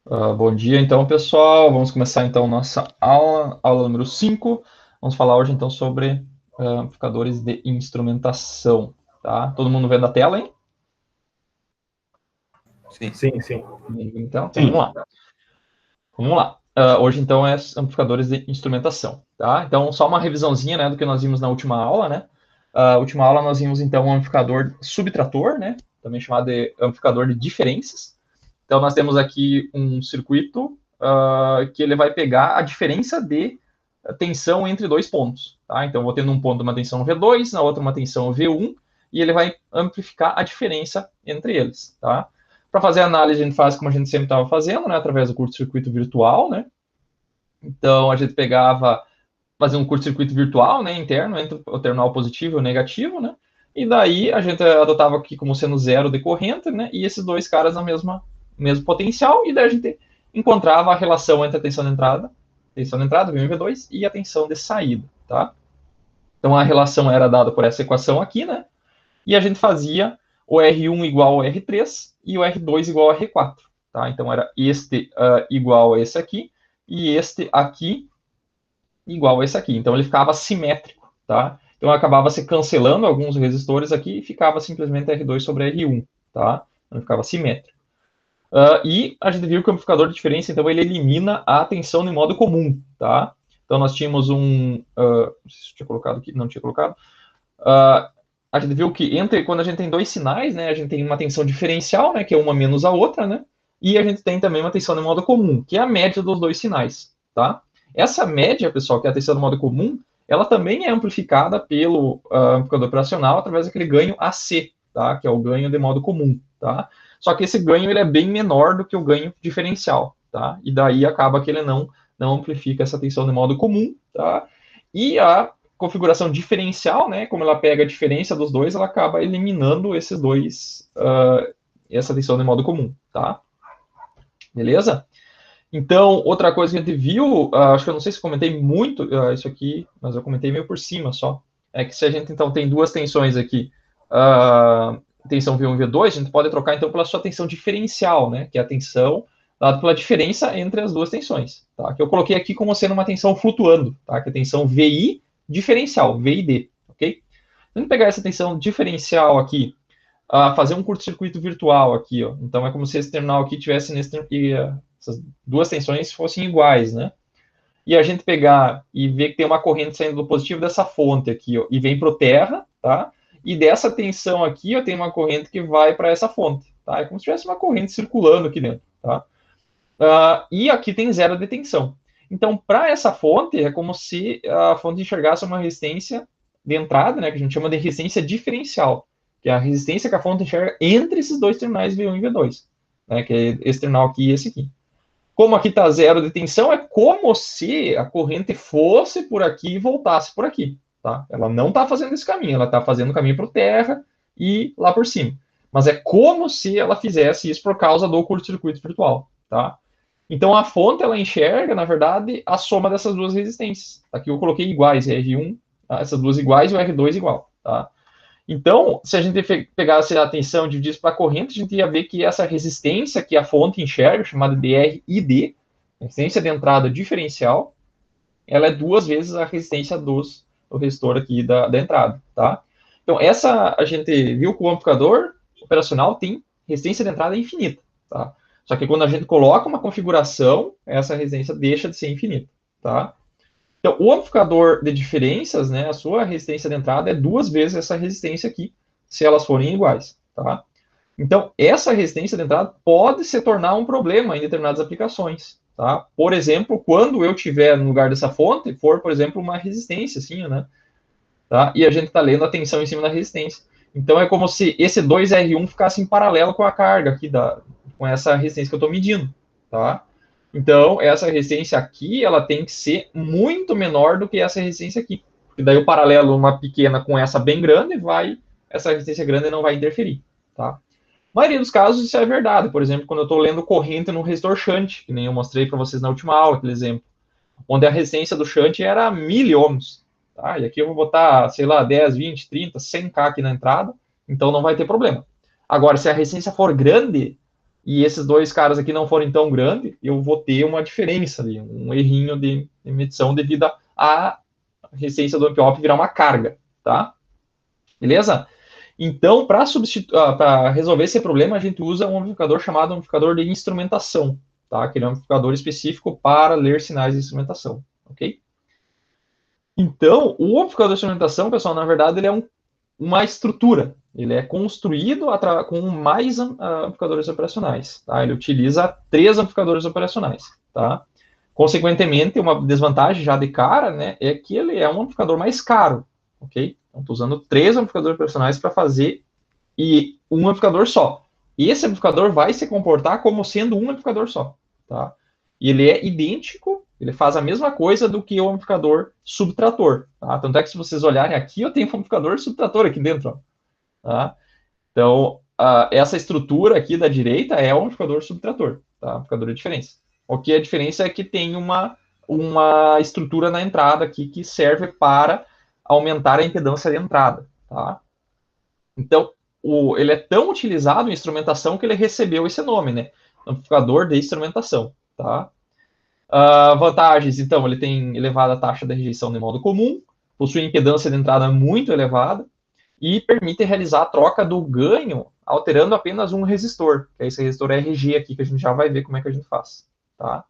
Bom dia, então, pessoal. Vamos começar, então, nossa aula número 5. Vamos falar hoje, então, sobre amplificadores de instrumentação, tá? Todo mundo vendo a tela, hein? Sim. Sim. Então vamos lá. Vamos lá. Hoje, então, é amplificadores de instrumentação, tá? Então, só uma revisãozinha, né, do que nós vimos na última aula, né? Última aula nós vimos, então, um amplificador subtrator, né? Também chamado de amplificador de diferenças. Então, nós temos aqui um circuito que ele vai pegar a diferença de tensão entre dois pontos. Tá? Então, eu vou ter num ponto uma tensão V2, na outra uma tensão V1, e ele vai amplificar a diferença entre eles. Tá? Para fazer a análise, a gente faz como a gente sempre estava fazendo, né? Através do curto-circuito virtual. Né? Então, a gente fazia um curto-circuito virtual, né, interno, entre o terminal positivo e o negativo, né? E daí a gente adotava aqui como sendo zero de corrente, né? E esses dois caras na mesmo potencial, e daí a gente encontrava a relação entre a tensão de entrada, V1 e V2, e a tensão de saída, tá? Então a relação era dada por essa equação aqui, né? E a gente fazia o R1 igual ao R3 e o R2 igual a R4, tá? Então era este igual a esse aqui, e este aqui igual a esse aqui. Então ele ficava simétrico, tá? Então acabava se cancelando alguns resistores aqui e ficava simplesmente R2 sobre R1, tá? Então ficava simétrico. E a gente viu que o amplificador de diferença, então, ele elimina a tensão no modo comum, tá? Então nós tínhamos não sei se eu tinha colocado aqui, não tinha colocado. A gente viu que quando a gente tem dois sinais, né, a gente tem uma tensão diferencial, né, que é uma menos a outra, né? E a gente tem também uma tensão no modo comum, que é a média dos dois sinais, tá? Essa média, pessoal, que é a tensão no modo comum, ela também é amplificada pelo amplificador operacional através daquele ganho AC, tá? Que é o ganho de modo comum, tá? Só que esse ganho ele é bem menor do que o ganho diferencial, tá? E daí acaba que ele não amplifica essa tensão de modo comum, tá? E a configuração diferencial, né? Como ela pega a diferença dos dois, ela acaba eliminando esses dois, essa tensão de modo comum, tá? Beleza? Então, outra coisa que a gente viu, acho que eu não sei se comentei muito isso aqui, mas eu comentei meio por cima só, é que se a gente então tem duas tensões aqui, tensão V1 e V2, a gente pode trocar então pela sua tensão diferencial, né? Que é a tensão dada pela diferença entre as duas tensões, tá? Que eu coloquei aqui como sendo uma tensão flutuando, tá? Que é a tensão VI diferencial, VID, ok? Vamos pegar essa tensão diferencial aqui, fazer um curto-circuito virtual aqui, ó. Então é como se esse terminal aqui tivesse essas duas tensões fossem iguais, né? E a gente pegar e ver que tem uma corrente saindo do positivo dessa fonte aqui, ó, e vem para o terra, tá? E dessa tensão aqui, ó, tem uma corrente que vai para essa fonte, tá? É como se tivesse uma corrente circulando aqui dentro, tá? E aqui tem zero de tensão. Então, para essa fonte, é como se a fonte enxergasse uma resistência de entrada, né, que a gente chama de resistência diferencial, que é a resistência que a fonte enxerga entre esses dois terminais V1 e V2, né, que é esse terminal aqui e esse aqui. Como aqui está zero de tensão, é como se a corrente fosse por aqui e voltasse por aqui. Tá? Ela não está fazendo esse caminho, ela está fazendo o caminho para o terra e lá por cima. Mas é como se ela fizesse isso por causa do curto-circuito virtual. Tá? Então a fonte ela enxerga, na verdade, a soma dessas duas resistências. Aqui eu coloquei iguais, R1, essas duas iguais e o R2 igual. Tá? Então, se a gente pegasse a tensão e dividisse para a corrente, a gente ia ver que essa resistência que a fonte enxerga, chamada de RID, resistência de entrada diferencial, ela é duas vezes a resistência do resistor aqui da entrada, tá? Então, essa a gente viu que o amplificador operacional tem resistência de entrada infinita, tá? Só que quando a gente coloca uma configuração, essa resistência deixa de ser infinita, tá? Então, o amplificador de diferenças, né, a sua resistência de entrada é duas vezes essa resistência aqui, se elas forem iguais, tá? Então, essa resistência de entrada pode se tornar um problema em determinadas aplicações, tá? Por exemplo, quando eu tiver no lugar dessa fonte, for, por exemplo, uma resistência, assim, né? Tá? E a gente está lendo a tensão em cima da resistência. Então, é como se esse 2R1 ficasse em paralelo com a carga aqui, com essa resistência que eu estou medindo, tá? Então, essa resistência aqui, ela tem que ser muito menor do que essa resistência aqui. E daí o paralelo, uma pequena com essa bem grande, essa resistência grande não vai interferir, tá? Na maioria dos casos, isso é verdade. Por exemplo, quando eu estou lendo corrente no resistor shunt, que nem eu mostrei para vocês na última aula, aquele exemplo, onde a resistência do shunt era 1000 ohms. Tá? E aqui eu vou botar, sei lá, 10, 20, 30, 100K aqui na entrada, então não vai ter problema. Agora, se a resistência for grande, e esses dois caras aqui não forem tão grandes, eu vou ter uma diferença ali, um errinho de medição devido à resistência do amp-op virar uma carga, tá? Beleza? Então, para resolver esse problema, a gente usa um amplificador chamado amplificador de instrumentação, tá? Que é um amplificador específico para ler sinais de instrumentação, ok? Então, o amplificador de instrumentação, pessoal, na verdade, ele é uma estrutura. Ele é construído com mais amplificadores operacionais, tá? Ele utiliza 3 amplificadores operacionais, tá? Consequentemente, uma desvantagem já de cara, né, é que ele é um amplificador mais caro, ok? Então, estou usando 3 amplificadores operacionais para fazer e um amplificador só. E esse amplificador vai se comportar como sendo um amplificador só, tá? E ele é idêntico, ele faz a mesma coisa do que o amplificador subtrator, tá? Tanto é que se vocês olharem aqui, eu tenho um amplificador subtrator aqui dentro, ó, tá? Então, essa estrutura aqui da direita é o amplificador subtrator, tá? Amplificador de diferença. O que a diferença é que tem uma estrutura na entrada aqui que serve para aumentar a impedância de entrada, tá? Então, ele é tão utilizado em instrumentação que ele recebeu esse nome, né? Amplificador de instrumentação, tá? Vantagens, então, ele tem elevada taxa de rejeição de modo comum, possui impedância de entrada muito elevada e permite realizar a troca do ganho alterando apenas um resistor, que é esse resistor RG aqui, que a gente já vai ver como é que a gente faz, tá?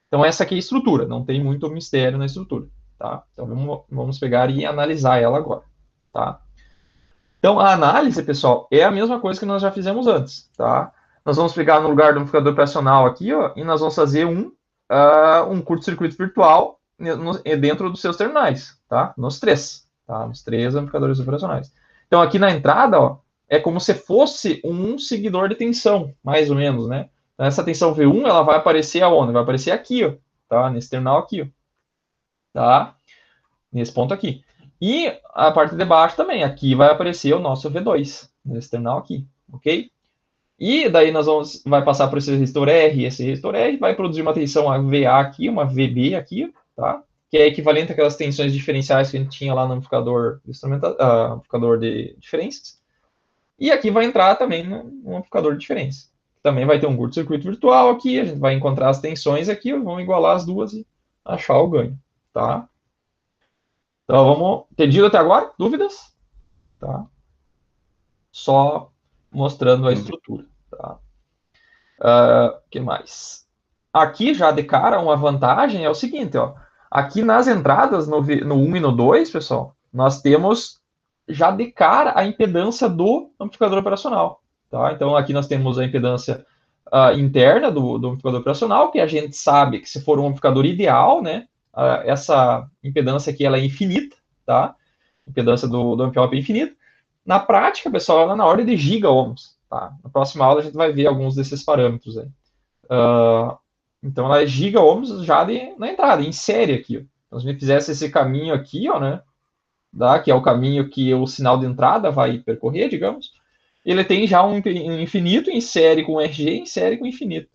Então, essa aqui é a estrutura, não tem muito mistério na estrutura, tá? Então, vamos pegar e analisar ela agora, tá? Então, a análise, pessoal, é a mesma coisa que nós já fizemos antes, tá? Nós vamos pegar no lugar do amplificador operacional aqui, ó, e nós vamos fazer um curto-circuito virtual dentro dos seus terminais, tá? Nos 3, tá? Nos 3 amplificadores operacionais. Então, aqui na entrada, ó, é como se fosse um seguidor de tensão, mais ou menos, né? Então, essa tensão V1, ela vai aparecer aonde? Vai aparecer aqui, ó, tá? Nesse terminal aqui, ó, tá? Nesse ponto aqui. E a parte de baixo também, aqui vai aparecer o nosso V2, nesse terminal aqui, ok? E daí vai passar por esse resistor R, esse resistor R vai produzir uma tensão VA aqui, uma VB aqui, tá? Que é equivalente àquelas tensões diferenciais que a gente tinha lá no amplificador amplificador de diferenças. E aqui vai entrar também no amplificador de diferença. Também vai ter um curto-circuito virtual aqui, a gente vai encontrar as tensões aqui, vamos igualar as duas e achar o ganho, tá? Então, vamos... Entendido até agora? Dúvidas? Tá? Só mostrando a estrutura, tá? Que mais? Aqui, já de cara, uma vantagem é o seguinte, ó. Aqui nas entradas, no 1 e no 2, pessoal, nós temos já de cara a impedância do amplificador operacional, tá? Então, aqui nós temos a impedância interna do amplificador operacional, que a gente sabe que se for um amplificador ideal, né, essa impedância aqui ela é infinita, tá? A impedância do amp-op é infinita. Na prática, pessoal, ela é na ordem de giga-ohms, tá? Na próxima aula a gente vai ver alguns desses parâmetros aí. Então, ela é giga-ohms já na entrada, em série aqui, ó. Então, se a gente fizesse esse caminho aqui, ó, né, que é o caminho que o sinal de entrada vai percorrer, digamos, ele tem já um infinito em série com RG, em série com infinito,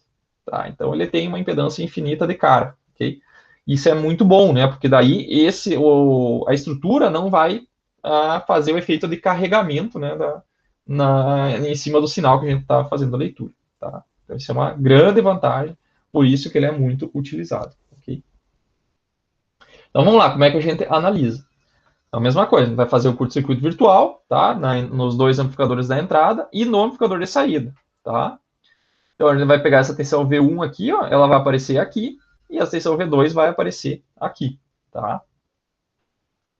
tá? Então, ele tem uma impedância infinita de cara, ok? Isso é muito bom, né? Porque daí a estrutura não vai fazer o efeito de carregamento, né, em cima do sinal que a gente está fazendo a leitura, tá? Então, isso é uma grande vantagem, por isso que ele é muito utilizado, ok? Então, vamos lá, como é que a gente analisa? Então, a mesma coisa, a gente vai fazer o curto-circuito virtual, tá? Nos 2 amplificadores da entrada e no amplificador de saída, tá? Então, a gente vai pegar essa tensão V1 aqui, ó, ela vai aparecer aqui, e a tensão V2 vai aparecer aqui, tá?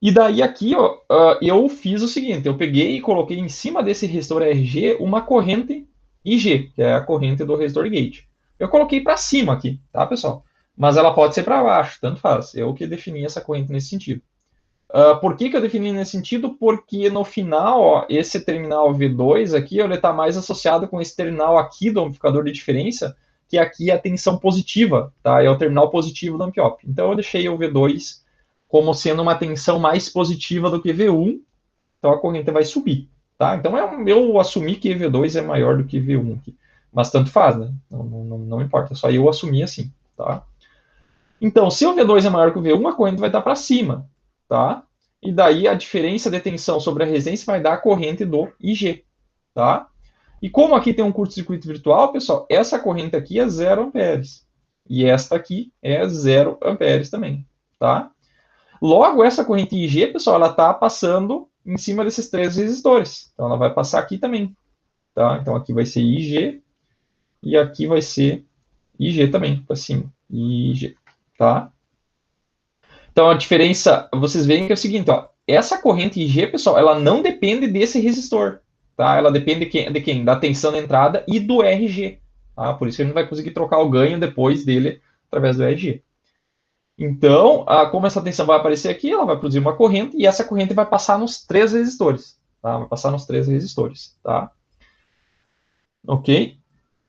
E daí aqui, ó, eu fiz o seguinte, eu peguei e coloquei em cima desse resistor RG uma corrente IG, que é a corrente do resistor gate. Eu coloquei para cima aqui, tá, pessoal? Mas ela pode ser para baixo, tanto faz. Eu que defini essa corrente nesse sentido. Por que eu defini nesse sentido? Porque no final, ó, esse terminal V2 aqui, ele está mais associado com esse terminal aqui do amplificador de diferença, que aqui é a tensão positiva, tá? É o terminal positivo do amp-op. Então eu deixei o V2 como sendo uma tensão mais positiva do que V1, então a corrente vai subir, tá? Então eu assumi que V2 é maior do que V1 aqui, mas tanto faz, né? Não importa, só eu assumi assim, tá? Então, se o V2 é maior que o V1, a corrente vai estar para cima, tá? E daí a diferença de tensão sobre a resistência vai dar a corrente do IG, tá? E como aqui tem um curto-circuito virtual, pessoal, essa corrente aqui é 0 amperes. E esta aqui é 0 amperes também, tá? Logo, essa corrente IG, pessoal, ela está passando em cima desses 3 resistores. Então, ela vai passar aqui também, tá? Então, aqui vai ser IG e aqui vai ser IG também, para cima. IG, tá? Então, a diferença, vocês veem que é o seguinte, ó, essa corrente IG, pessoal, ela não depende desse resistor, tá? Ela depende de quem? Da tensão na entrada e do RG, tá? Por isso que a gente vai conseguir trocar o ganho depois dele através do RG. Então, como essa tensão vai aparecer aqui, ela vai produzir uma corrente e essa corrente vai passar nos 3 resistores, tá? Vai passar nos 3 resistores, tá? Ok?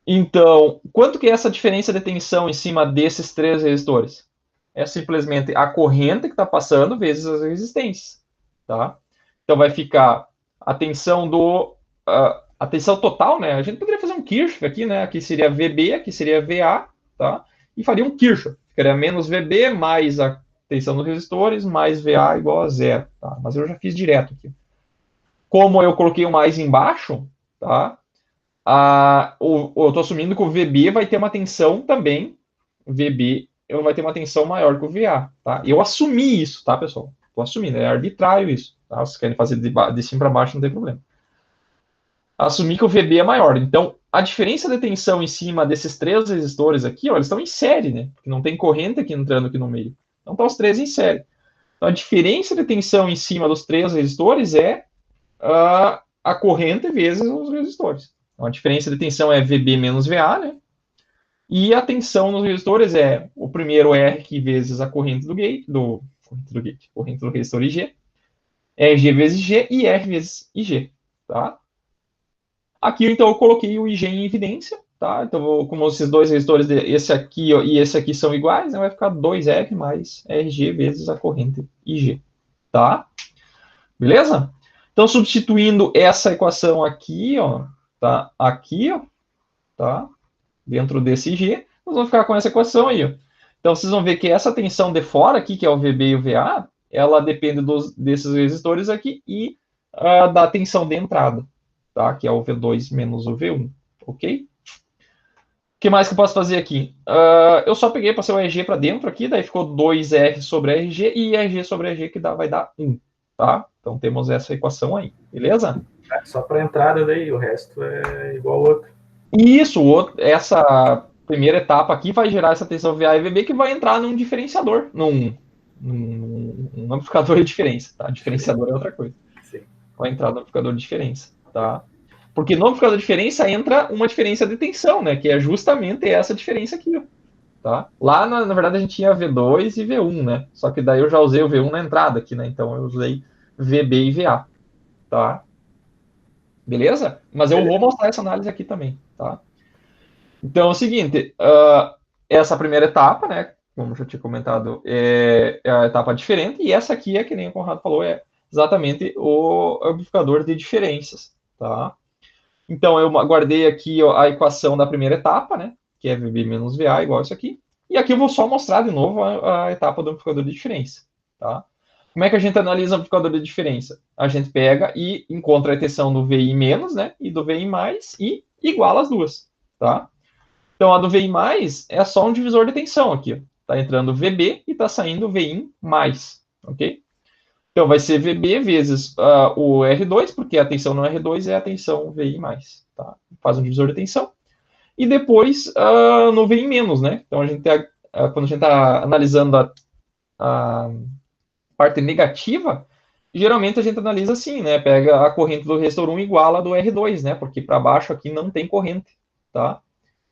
Então, quanto que é essa diferença de tensão em cima desses 3 resistores? É simplesmente a corrente que está passando vezes as resistências, tá? Então, vai ficar a tensão a tensão total, né? A gente poderia fazer um Kirchhoff aqui, né? Aqui seria VB, aqui seria VA, tá? E faria um Kirchhoff. Ficaria menos VB mais a tensão dos resistores mais VA igual a zero, tá? Mas eu já fiz direto aqui. Como eu coloquei o mais embaixo, tá? Eu estou assumindo que o VB vai ter uma tensão também, VB vai ter uma tensão maior que o VA, tá? Eu assumi isso, tá, pessoal? Estou assumindo, é arbitrário isso, tá? Se querem fazer de cima para baixo, não tem problema. Assumir que o VB é maior. Então, a diferença de tensão em cima desses 3 resistores aqui, ó, eles estão em série, né? Porque não tem corrente aqui entrando aqui no meio. Então, estão os 3 em série. Então, a diferença de tensão em cima dos 3 resistores é a corrente vezes os resistores. Então, a diferença de tensão é VB menos VA, né? E a tensão nos resistores é o primeiro R vezes a corrente do gate, corrente do resistor IG, RG vezes G e R vezes IG, tá? Aqui, então, eu coloquei o IG em evidência, tá? Então, como esses 2 resistores, esse aqui ó, e esse aqui são iguais, né, vai ficar 2R mais RG vezes a corrente IG, tá? Beleza? Então, substituindo essa equação aqui, ó, tá? Aqui, ó, tá? Dentro desse G, nós vamos ficar com essa equação aí, ó. Então, vocês vão ver que essa tensão de fora aqui, que é o VB e o VA, ela depende desses resistores aqui e da tensão de entrada, tá? Que é o V2 menos o V1, ok? O que mais que eu posso fazer aqui? Eu só peguei, passei o RG para dentro aqui, daí ficou 2R sobre RG e RG sobre RG que vai dar 1, tá? Então, temos essa equação aí, beleza? Só para a entrada daí, o resto é igual ao outro. Isso, essa primeira etapa aqui vai gerar essa tensão VA e VB que vai entrar num diferenciador, num amplificador de diferença, tá? Diferenciador é outra coisa. Sim. Vai entrar no amplificador de diferença, tá? Porque no amplificador de diferença entra uma diferença de tensão, né? Que é justamente essa diferença aqui, ó, tá? Lá, na verdade, a gente tinha V2 e V1, né? Só que daí eu já usei o V1 na entrada aqui, né? Então eu usei VB e VA, tá? Beleza? Mas eu vou mostrar essa análise aqui também, tá? Então é o seguinte, essa primeira etapa, né, como eu já tinha comentado, é a etapa diferente, e essa aqui é, que nem o Conrado falou, é exatamente o amplificador de diferenças, tá? Então eu guardei aqui ó, a equação da primeira etapa, né, que é VB menos VA igual a isso aqui, e aqui eu vou só mostrar de novo a etapa do amplificador de diferença, tá? Como é que a gente analisa o amplificador de diferença? A gente pega e encontra a tensão do VI menos, né, e do VI mais, e iguala as duas, tá? Então, a do VI mais é só um divisor de tensão aqui. Está entrando VB e está saindo VI mais, ok? Então, vai ser VB vezes o R2, porque a tensão no R2 é a tensão VI mais, tá? Faz um divisor de tensão. E depois, no VI menos, né? Então, quando a gente está analisando a parte negativa, geralmente a gente analisa assim, né? Pega a corrente do resistor 1 igual a do R2, né? Porque para baixo aqui não tem corrente, tá?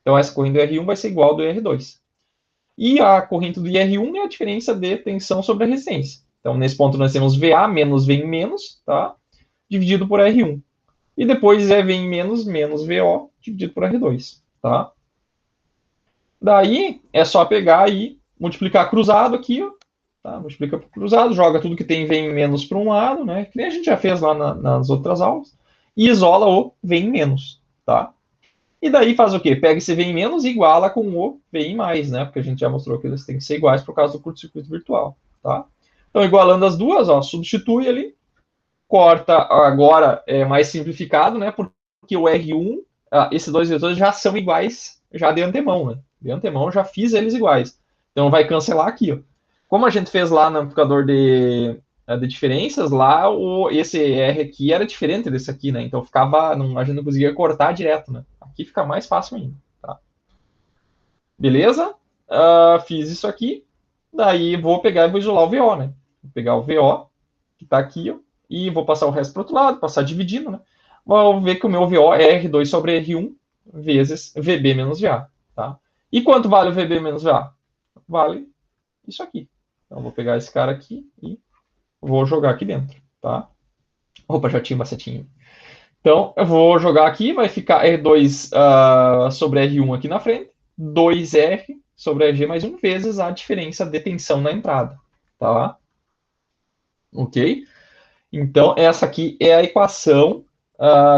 Então, essa corrente do R1 vai ser igual ao do R2. E a corrente do IR1 é a diferença de tensão sobre a resistência. Então, nesse ponto, nós temos VA menos V em menos, tá? Dividido por R1. E depois é V em menos, menos VO, dividido por R2, tá? Daí, é só pegar e multiplicar cruzado aqui, ó. Tá? Multiplica por cruzado, joga tudo que tem V em menos para um lado, né? Que nem a gente já fez lá nas outras aulas. E isola o V em menos, tá? E daí faz o quê? Pega esse V em menos e iguala com o V em mais, né? Porque a gente já mostrou que eles têm que ser iguais por causa do curto-circuito virtual, tá? Então, igualando as duas, ó, substitui ali, corta, agora é mais simplificado, né? Porque o R1 esses dois vetores já são iguais já de antemão, né? De antemão eu já fiz eles iguais. Então vai cancelar aqui, ó. Como a gente fez lá no amplificador de diferenças, lá esse R aqui era diferente desse aqui, né? Então ficava, a gente não conseguia cortar direto, né? Aqui fica mais fácil ainda, tá? Beleza? Fiz isso aqui. Daí vou pegar e vou isolar o VO, né? Vou pegar o VO, que está aqui, ó, e vou passar o resto para o outro lado, passar dividindo, né? Vou ver que o meu VO é R2 sobre R1 vezes VB menos VA, tá? E quanto vale o VB menos VA? Vale isso aqui. Então, vou pegar esse cara aqui e vou jogar aqui dentro, tá? Opa, já tinha uma setinha. Então, eu vou jogar aqui, vai ficar R2 sobre R1 aqui na frente, 2R sobre RG mais 1 vezes a diferença de tensão na entrada, tá? Ok? Então, essa aqui é a equação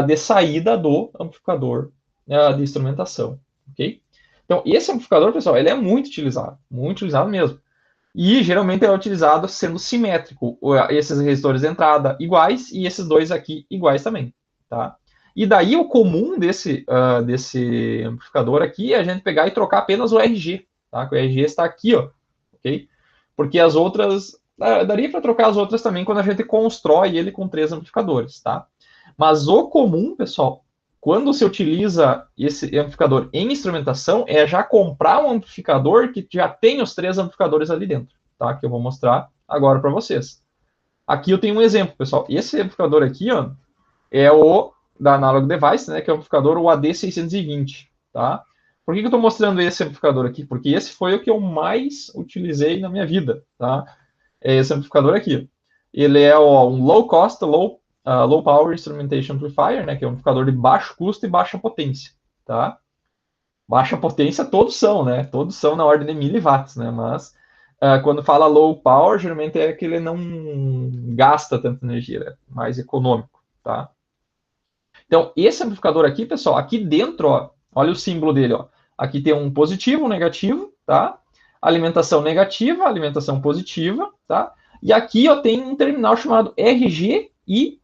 de saída do amplificador de instrumentação, ok? Então, esse amplificador, pessoal, ele é muito utilizado mesmo. E geralmente é utilizado sendo simétrico, esses resistores de entrada iguais e esses dois aqui iguais também, tá? E daí o comum desse amplificador aqui é a gente pegar e trocar apenas o RG, tá? O RG está aqui, ó, ok? Porque as outras, daria para trocar as outras também quando a gente constrói ele com 3 amplificadores, tá? Mas o comum, pessoal, quando se utiliza esse amplificador em instrumentação, é já comprar um amplificador que já tem os 3 amplificadores ali dentro, tá? Que eu vou mostrar agora para vocês. Aqui eu tenho um exemplo, pessoal. Esse amplificador aqui, ó, é o da Analog Device, né? Que é o amplificador o AD620, tá? Por que eu estou mostrando esse amplificador aqui? Porque esse foi o que eu mais utilizei na minha vida, tá? É esse amplificador aqui. Ele é um low cost, low power instrumentation amplifier, né? Que é um amplificador de baixo custo e baixa potência, tá? Baixa potência todos são, né? Todos são na ordem de miliwatts, né? Mas quando fala low power, geralmente é que ele não gasta tanta energia, é mais econômico, tá? Então, esse amplificador aqui, pessoal, aqui dentro, ó, olha o símbolo dele, ó. Aqui tem um positivo, um negativo, tá? Alimentação negativa, alimentação positiva, tá? E aqui, ó, tem um terminal chamado RG e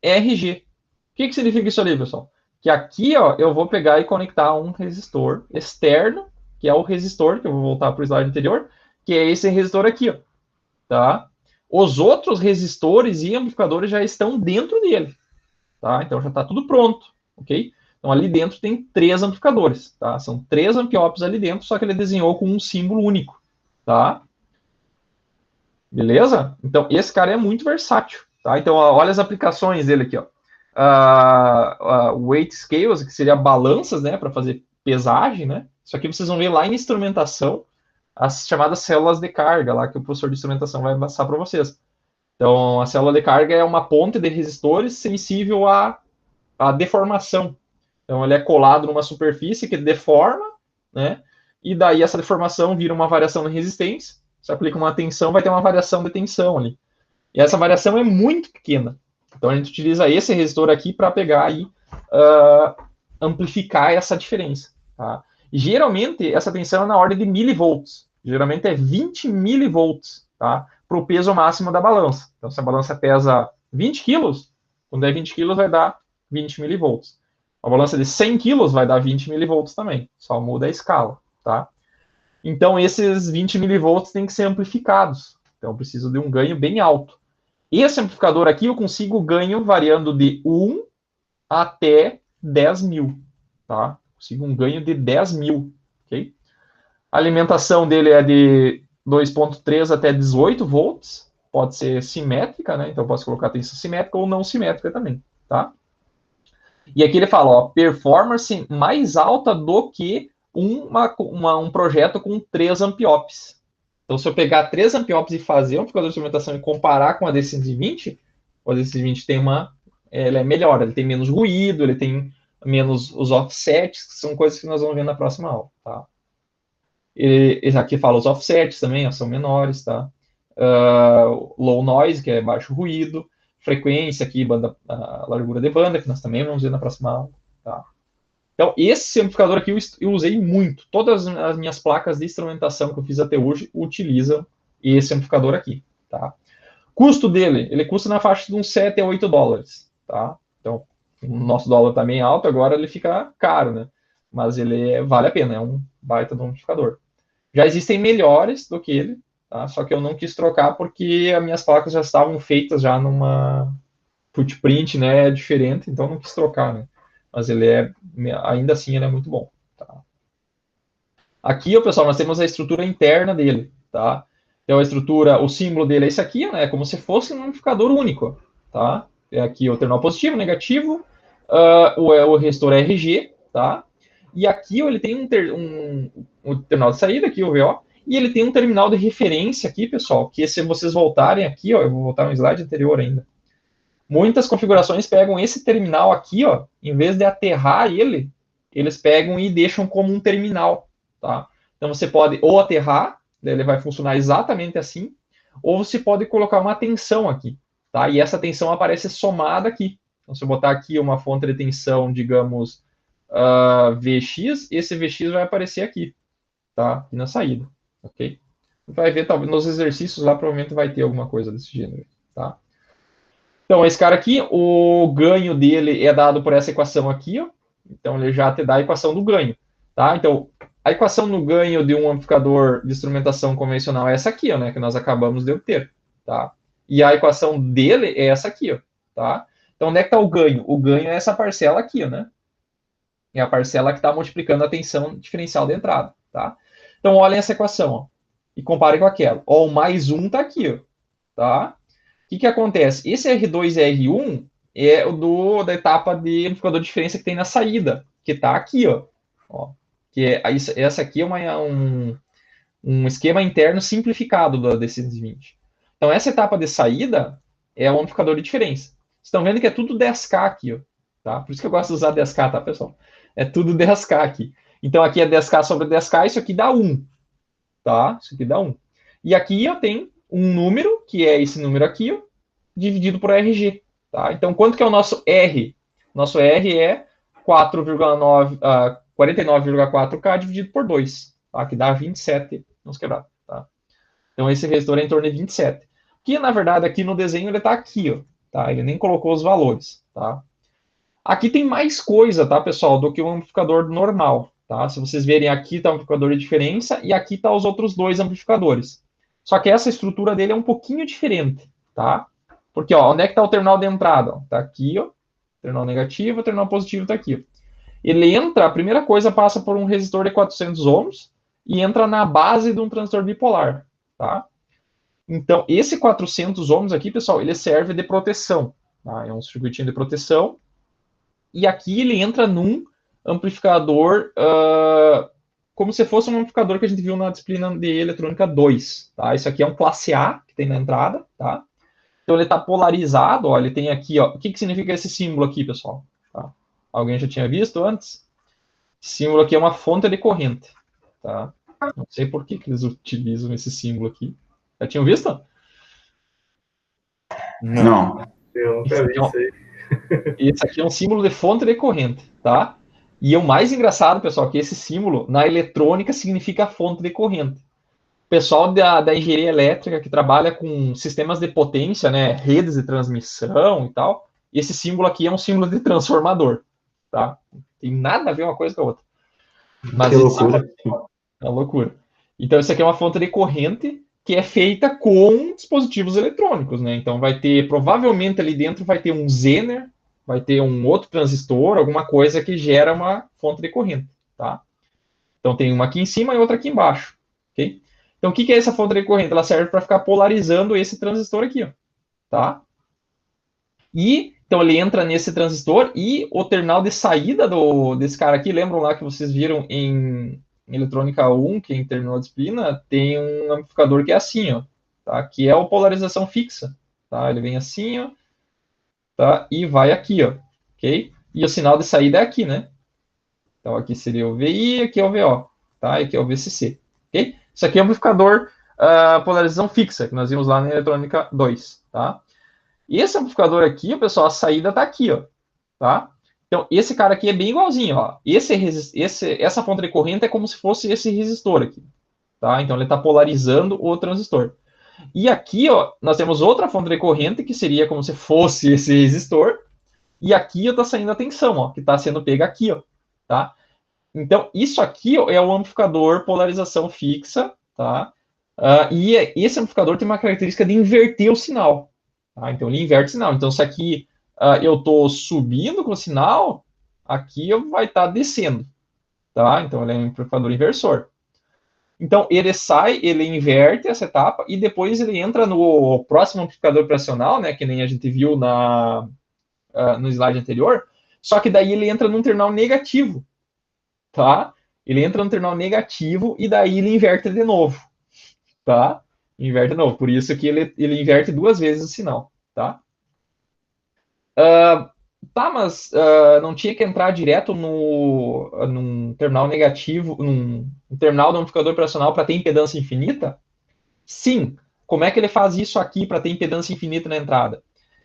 RG. O que significa isso ali, pessoal? Que aqui, ó, eu vou pegar e conectar um resistor externo, que é o resistor, que eu vou voltar para o slide anterior, que é esse resistor aqui, ó, tá? Os outros resistores e amplificadores já estão dentro dele, tá? Então já está tudo pronto, ok? Então ali dentro tem 3 amplificadores, tá? São 3 ampiops ali dentro, só que ele desenhou com um símbolo único, tá? Beleza? Então esse cara é muito versátil, tá? Então ó, olha as aplicações dele aqui, ó. Weight scales, que seria balanças, né, para fazer pesagem, né? Isso aqui vocês vão ver lá em instrumentação, as chamadas células de carga, lá que o professor de instrumentação vai passar para vocês. Então, a célula de carga é uma ponte de resistores sensível à deformação. Então, ele é colado numa superfície que deforma, né? E daí essa deformação vira uma variação de resistência. Se aplica uma tensão, vai ter uma variação de tensão ali. E essa variação é muito pequena. Então, a gente utiliza esse resistor aqui para pegar e amplificar essa diferença. Tá? E, geralmente, essa tensão é na ordem de milivolts. Geralmente é 20 milivolts, tá? Para o peso máximo da balança. Então, se a balança pesa 20 quilos, quando é 20 quilos vai dar 20 milivolts. A balança de 100 quilos vai dar 20 milivolts também. Só muda a escala, tá? Então, esses 20 milivolts têm que ser amplificados. Então, eu preciso de um ganho bem alto. Esse amplificador aqui eu consigo ganho variando de 1 até 10 mil, tá? Consigo um ganho de 10 mil, ok? A alimentação dele é de 2.3 até 18 volts, pode ser simétrica, né? Então, eu posso colocar tensão simétrica ou não simétrica também, tá? E aqui ele fala, ó, performance mais alta do que um projeto com 3 ampiops. Então, se eu pegar 3 ampiops e fazer um amplificador de instrumentação e comparar com a D120, o D120 tem ele é melhor, ele tem menos ruído, ele tem menos os offsets, que são coisas que nós vamos ver na próxima aula, tá? E aqui fala os offsets também, ó, são menores, tá? Low noise, que é baixo ruído, frequência aqui, largura de banda, que nós também vamos ver na próxima aula, tá? Então, esse amplificador aqui eu usei muito. Todas as minhas placas de instrumentação que eu fiz até hoje utilizam esse amplificador aqui, tá? Custo dele, ele custa na faixa de uns 7 a 8 dólares, tá? Então, o nosso dólar está bem alto, agora ele fica caro, né? Mas ele vale a pena, é um baita de um amplificador. Já existem melhores do que ele, tá? Só que eu não quis trocar porque as minhas placas já estavam feitas já numa footprint, né, diferente, então não quis trocar, né? Mas ele ainda assim, ele é muito bom, tá? Aqui, pessoal, nós temos a estrutura interna dele, tá? Então, a estrutura, o símbolo dele é esse aqui, né? Como se fosse um amplificador único, tá? É aqui o terminal positivo, negativo, o resistor RG, tá? E aqui ele tem um terminal de saída, aqui o VO, e ele tem um terminal de referência aqui, pessoal, que se vocês voltarem aqui, ó, eu vou voltar no slide anterior ainda. Muitas configurações pegam esse terminal aqui, ó, em vez de aterrar ele, eles pegam e deixam como um terminal, tá? Então você pode ou aterrar, ele vai funcionar exatamente assim, ou você pode colocar uma tensão aqui, tá? E essa tensão aparece somada aqui. Então, se eu botar aqui uma fonte de tensão, digamos, VX, esse VX vai aparecer aqui, tá? Aqui na saída, ok? Vai ver, talvez, nos exercícios lá, provavelmente vai ter alguma coisa desse gênero, tá? Então, esse cara aqui, o ganho dele é dado por essa equação aqui, ó. Então, ele já te dá a equação do ganho, tá? Então, a equação do ganho de um amplificador de instrumentação convencional é essa aqui, ó, né? Que nós acabamos de obter, tá? E a equação dele é essa aqui, ó, tá? Então, onde é que está o ganho? O ganho é essa parcela aqui, ó, né? É a parcela que está multiplicando a tensão diferencial de entrada, tá? Então, olhem essa equação, ó, e comparem com aquela. Ó, o mais 1 está aqui, ó, tá? O que acontece? Esse R2 e R1 é o da etapa de amplificador de diferença que tem na saída, que está aqui, ó, que essa aqui é um esquema interno simplificado da D120. Então, essa etapa de saída é o amplificador de diferença. Vocês estão vendo que é tudo 10K aqui, ó, tá? Por isso que eu gosto de usar 10K, tá, pessoal? É tudo 10K aqui. Então, aqui é 10K sobre 10K, isso aqui dá 1, tá? Isso aqui dá 1. E aqui eu tenho um número, que é esse número aqui, ó, dividido por RG. Tá? Então, quanto que é o nosso R? Nosso R é 49,4K dividido por 2, tá? Que dá 27 nos quebrados. Tá? Então, esse resistor é em torno de 27. Que, na verdade, aqui no desenho ele está aqui. Ó, tá? Ele nem colocou os valores. Tá? Aqui tem mais coisa, tá, pessoal, do que um amplificador normal. Tá? Se vocês verem, aqui está o amplificador de diferença e aqui está os outros dois amplificadores. Só que essa estrutura dele é um pouquinho diferente. Tá? Porque, ó, onde é que está o terminal de entrada? Está aqui, ó, terminal negativo, terminal positivo está aqui. Ele entra, a primeira coisa, passa por um resistor de 400 ohms e entra na base de um transistor bipolar, tá? Então, esse 400 ohms aqui, pessoal, ele serve de proteção, tá? É um circuitinho de proteção. E aqui ele entra num amplificador, como se fosse um amplificador que a gente viu na disciplina de eletrônica 2, tá? Isso aqui é um classe A, que tem na entrada, tá? Então ele está polarizado, ó, ele tem aqui, ó, o que significa esse símbolo aqui, pessoal? Tá? Alguém já tinha visto antes? Esse símbolo aqui é uma fonte de corrente, tá? Não sei por que eles utilizam esse símbolo aqui. Já tinham visto? Não. Eu nunca vi isso aí. Esse aqui é um símbolo de fonte de corrente, tá? E o mais engraçado, pessoal, é que esse símbolo na eletrônica significa fonte de corrente. O pessoal da engenharia elétrica que trabalha com sistemas de potência, né, redes de transmissão e tal, esse símbolo aqui é um símbolo de transformador, tá? Não tem nada a ver uma coisa com a outra. Mas Que loucura. É uma loucura. Então, isso aqui é uma fonte de corrente que é feita com dispositivos eletrônicos, né? Então, vai ter, provavelmente ali dentro vai ter um Zener, vai ter um outro transistor, alguma coisa que gera uma fonte de corrente, tá? Então, tem uma aqui em cima e outra aqui embaixo, ok? Então, o que é essa fonte de corrente? Ela serve para ficar polarizando esse transistor aqui, ó, tá? E, então, ele entra nesse transistor e o terminal de saída desse cara aqui, lembram lá que vocês viram em eletrônica 1, que terminou a disciplina, tem um amplificador que é assim, ó, tá? Que é a polarização fixa, tá? Ele vem assim, ó, tá? E vai aqui, ó, ok? E o sinal de saída é aqui, né? Então, aqui seria o VI, aqui é o VO, tá? E aqui é o VCC, ok? Isso aqui é um amplificador polarização fixa, que nós vimos lá na eletrônica 2, tá? E esse amplificador aqui, pessoal, a saída tá aqui, ó, tá? Então, esse cara aqui é bem igualzinho, ó. Essa fonte de corrente é como se fosse esse resistor aqui, tá? Então, ele está polarizando o transistor. E aqui, ó, nós temos outra fonte de corrente que seria como se fosse esse resistor, e aqui está saindo a tensão, ó, que está sendo pega aqui, ó, tá? Então, isso aqui ó, é o amplificador polarização fixa, tá? E esse amplificador tem uma característica de inverter o sinal, tá? Então, ele inverte o sinal. Então, se aqui eu estou subindo com o sinal, aqui eu vai estar descendo, tá? Então, ele é um amplificador inversor. Então, ele sai, ele inverte essa etapa e depois ele entra no próximo amplificador operacional, né? Que nem a gente viu no slide anterior. Só que daí ele entra num terminal negativo, tá? Ele entra no terminal negativo e daí ele inverte de novo, tá? Inverte de novo. Por isso que ele inverte 2 vezes o sinal, tá? Tá, mas não tinha que entrar direto num terminal negativo, num terminal do amplificador operacional para ter impedância infinita? Sim. Como é que ele faz isso aqui para ter impedância infinita na entrada?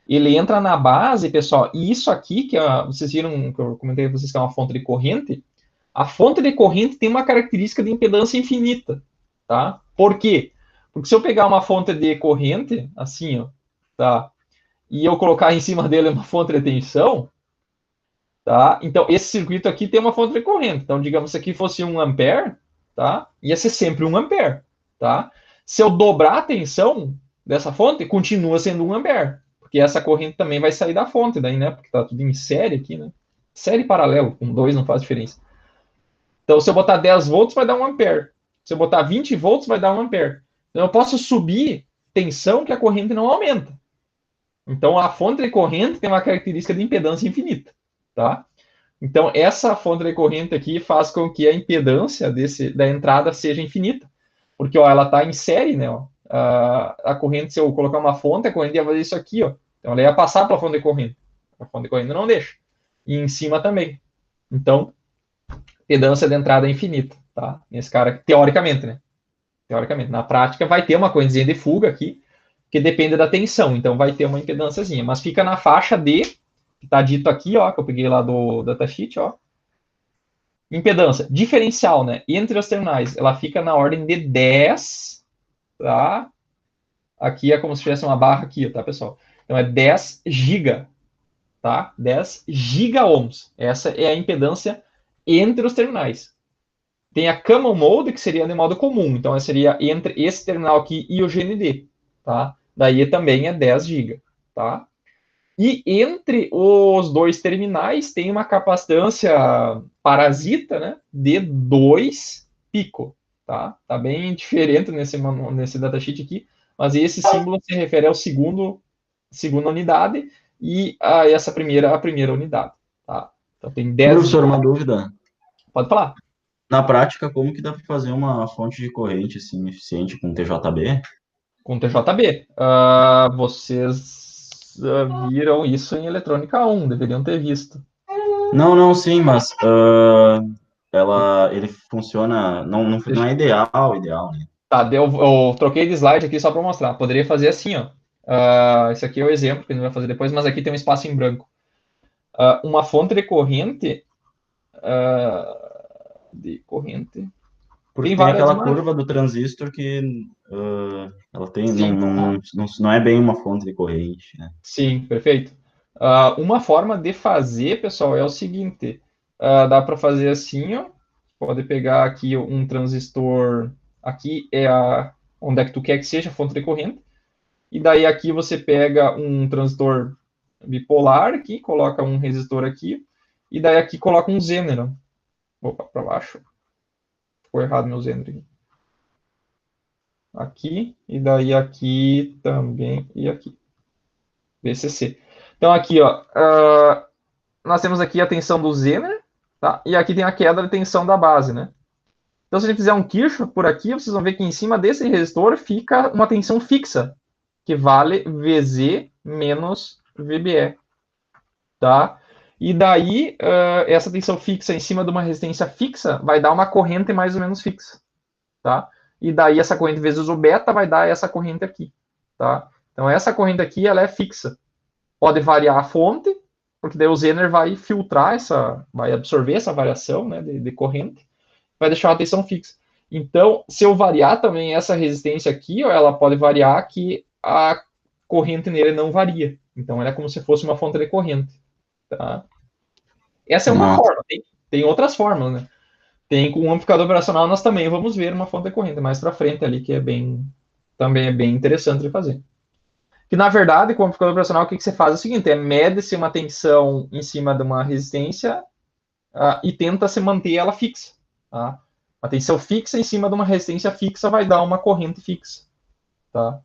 Ele entra na base, pessoal, e isso aqui, que vocês viram, que eu comentei com vocês que é uma fonte de corrente, a fonte de corrente tem uma característica de impedância infinita, tá? Por quê? Porque se eu pegar uma fonte de corrente, assim, ó, tá? E eu colocar em cima dele uma fonte de tensão, tá? Então, esse circuito aqui tem uma fonte de corrente. Então, digamos que aqui fosse 1 ampere, tá? Ia ser sempre 1 ampere, tá? Se eu dobrar a tensão dessa fonte, continua sendo 1 ampere, porque essa corrente também vai sair da fonte daí, né? Porque tá tudo em série aqui, né? Série paralelo, com 2 não faz diferença. Então, se eu botar 10 volts, vai dar 1 ampere. Se eu botar 20 volts, vai dar 1 ampere. Então, eu posso subir tensão que a corrente não aumenta. Então, a fonte de corrente tem uma característica de impedância infinita, tá? Então, essa fonte de corrente aqui faz com que a impedância da entrada seja infinita. Porque, ó, ela está em série, né? Ó. A corrente, se eu colocar uma fonte, a corrente ia fazer isso aqui, ó. Então, ela ia passar para a fonte de corrente. A fonte de corrente não deixa. E em cima também. Então, impedância de entrada é infinita, tá? Nesse cara, teoricamente, né? Teoricamente. Na prática, vai ter uma correntezinha de fuga aqui, que depende da tensão. Então, vai ter uma impedânciazinha. Mas fica na faixa de, que está dito aqui, ó, que eu peguei lá do datasheet, ó. Impedância diferencial, né? Entre os terminais, ela fica na ordem de 10, tá? Aqui é como se tivesse uma barra aqui, tá, pessoal? Então, é 10 giga, tá? 10 giga-ohms. Essa é a impedância entre os terminais. Tem a common mode, que seria no modo comum. Então, seria entre esse terminal aqui e o GND, tá? Daí também é 10 GB, tá? E entre os dois terminais tem uma capacitância parasita, né? De 2 pico, tá? Tá bem diferente nesse datasheet aqui, mas esse símbolo se refere ao segunda unidade e a essa a primeira unidade, tá? Então tem 10 Professor, GB. uma dúvida. Pode falar. Na prática, como que dá para fazer uma fonte de corrente assim eficiente com TJB? Com TJB. Vocês viram isso em Eletrônica 1, deveriam ter visto. Não, sim, mas ele funciona, não é ideal, né? Tá, eu troquei de slide aqui só para mostrar. Poderia fazer assim, ó. Esse aqui é o exemplo que a gente vai fazer depois, mas aqui tem um espaço em branco. Uma fonte de corrente. Porque Tem tem várias aquela imagens. curva do transistor que ela tem, Sim. não é bem uma fonte de corrente, né? Sim, perfeito. Uma forma de fazer, pessoal, é o seguinte: dá para fazer assim, ó. Pode pegar aqui um transistor. Aqui é onde é que tu quer que seja a fonte de corrente. E daí aqui você pega um transistor bipolar aqui, coloca um resistor aqui, e daí aqui coloca um Zener. Opa, para baixo. Ficou errado meu Zener aqui. Aqui, e daí aqui também, e aqui. VCC. Então aqui, ó, nós temos aqui a tensão do Zener, tá? E aqui tem a queda de tensão da base, né? Então se a gente fizer um Kirchhoff por aqui, vocês vão ver que em cima desse resistor fica uma tensão fixa, que vale VZ menos VBE, tá? E daí, essa tensão fixa em cima de uma resistência fixa vai dar uma corrente mais ou menos fixa, tá? E daí essa corrente vezes o beta vai dar essa corrente aqui, tá? Então essa corrente aqui, ela é fixa. Pode variar a fonte, porque daí o Zener vai filtrar vai absorver essa variação, né, de corrente, vai deixar uma tensão fixa. Então, se eu variar também essa resistência aqui, ó, ela pode variar que a corrente nele não varia. Então, ela é como se fosse uma fonte de corrente. Tá? Essa é uma Nossa. forma, tem outras formas, né? Tem com o amplificador operacional, nós também vamos ver uma fonte decorrente mais para frente ali, que também é bem interessante de fazer. Que, na verdade, com o amplificador operacional, o que você faz é o seguinte, mede-se uma tensão em cima de uma resistência e tenta se manter ela fixa. Tá? Uma tensão fixa em cima de uma resistência fixa vai dar uma corrente fixa. Tá?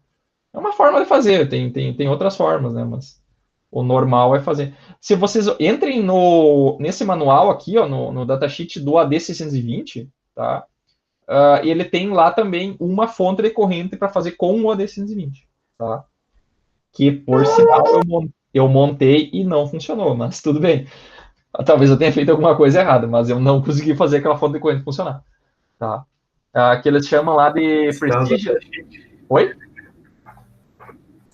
É uma forma de fazer, tem outras formas, né? Mas o normal é fazer. Se vocês entrem nesse manual aqui, ó, no datasheet do AD620, tá? Ele tem lá também uma fonte de corrente para fazer com o AD620, tá? Que, por sinal, eu montei e não funcionou, mas tudo bem. Talvez eu tenha feito alguma coisa errada, mas eu não consegui fazer aquela fonte de corrente funcionar, tá? Que eles chamam lá de Precision... Oi?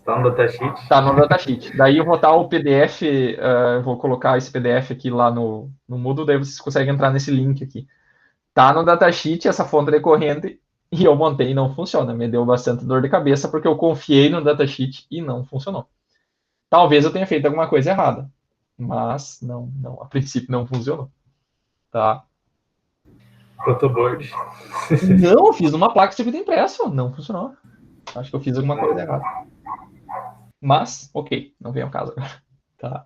Tá no datasheet? Tá no datasheet. Daí eu vou botar o PDF, eu vou colocar esse PDF aqui lá no Moodle, daí vocês conseguem entrar nesse link aqui. Tá no datasheet essa fonte de corrente e eu montei e não funciona. Me deu bastante dor de cabeça porque eu confiei no datasheet e não funcionou. Talvez eu tenha feito alguma coisa errada, mas não, a princípio não funcionou. Tá? Protoboard. Não, eu fiz uma placa de circuito impresso, não funcionou. Acho que eu fiz alguma coisa errada. Mas, ok, não vem ao caso agora. Tá?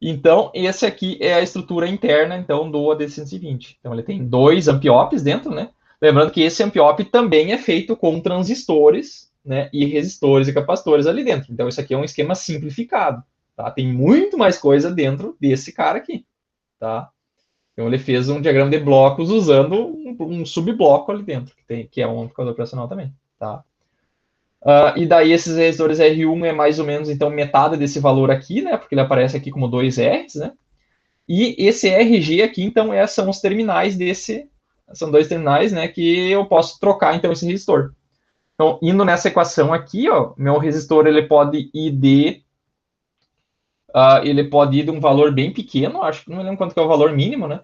Então, esse aqui é a estrutura interna, então, do AD120. Então, ele tem 2 ampiops dentro, né? Lembrando que esse ampiop também é feito com transistores, né? E resistores e capacitores ali dentro. Então, isso aqui é um esquema simplificado, tá? Tem muito mais coisa dentro desse cara aqui, tá? Então, ele fez um diagrama de blocos usando um subbloco ali dentro, que é um amplificador operacional também, tá? E daí esses resistores R1 é mais ou menos, então, metade desse valor aqui, né? Porque ele aparece aqui como 2 R's, né? E esse RG aqui, então, são os terminais são 2 terminais, né? Que eu posso trocar, então, esse resistor. Então, indo nessa equação aqui, ó, meu resistor, ele pode ir de um valor bem pequeno, acho que não me lembro quanto que é o valor mínimo, né?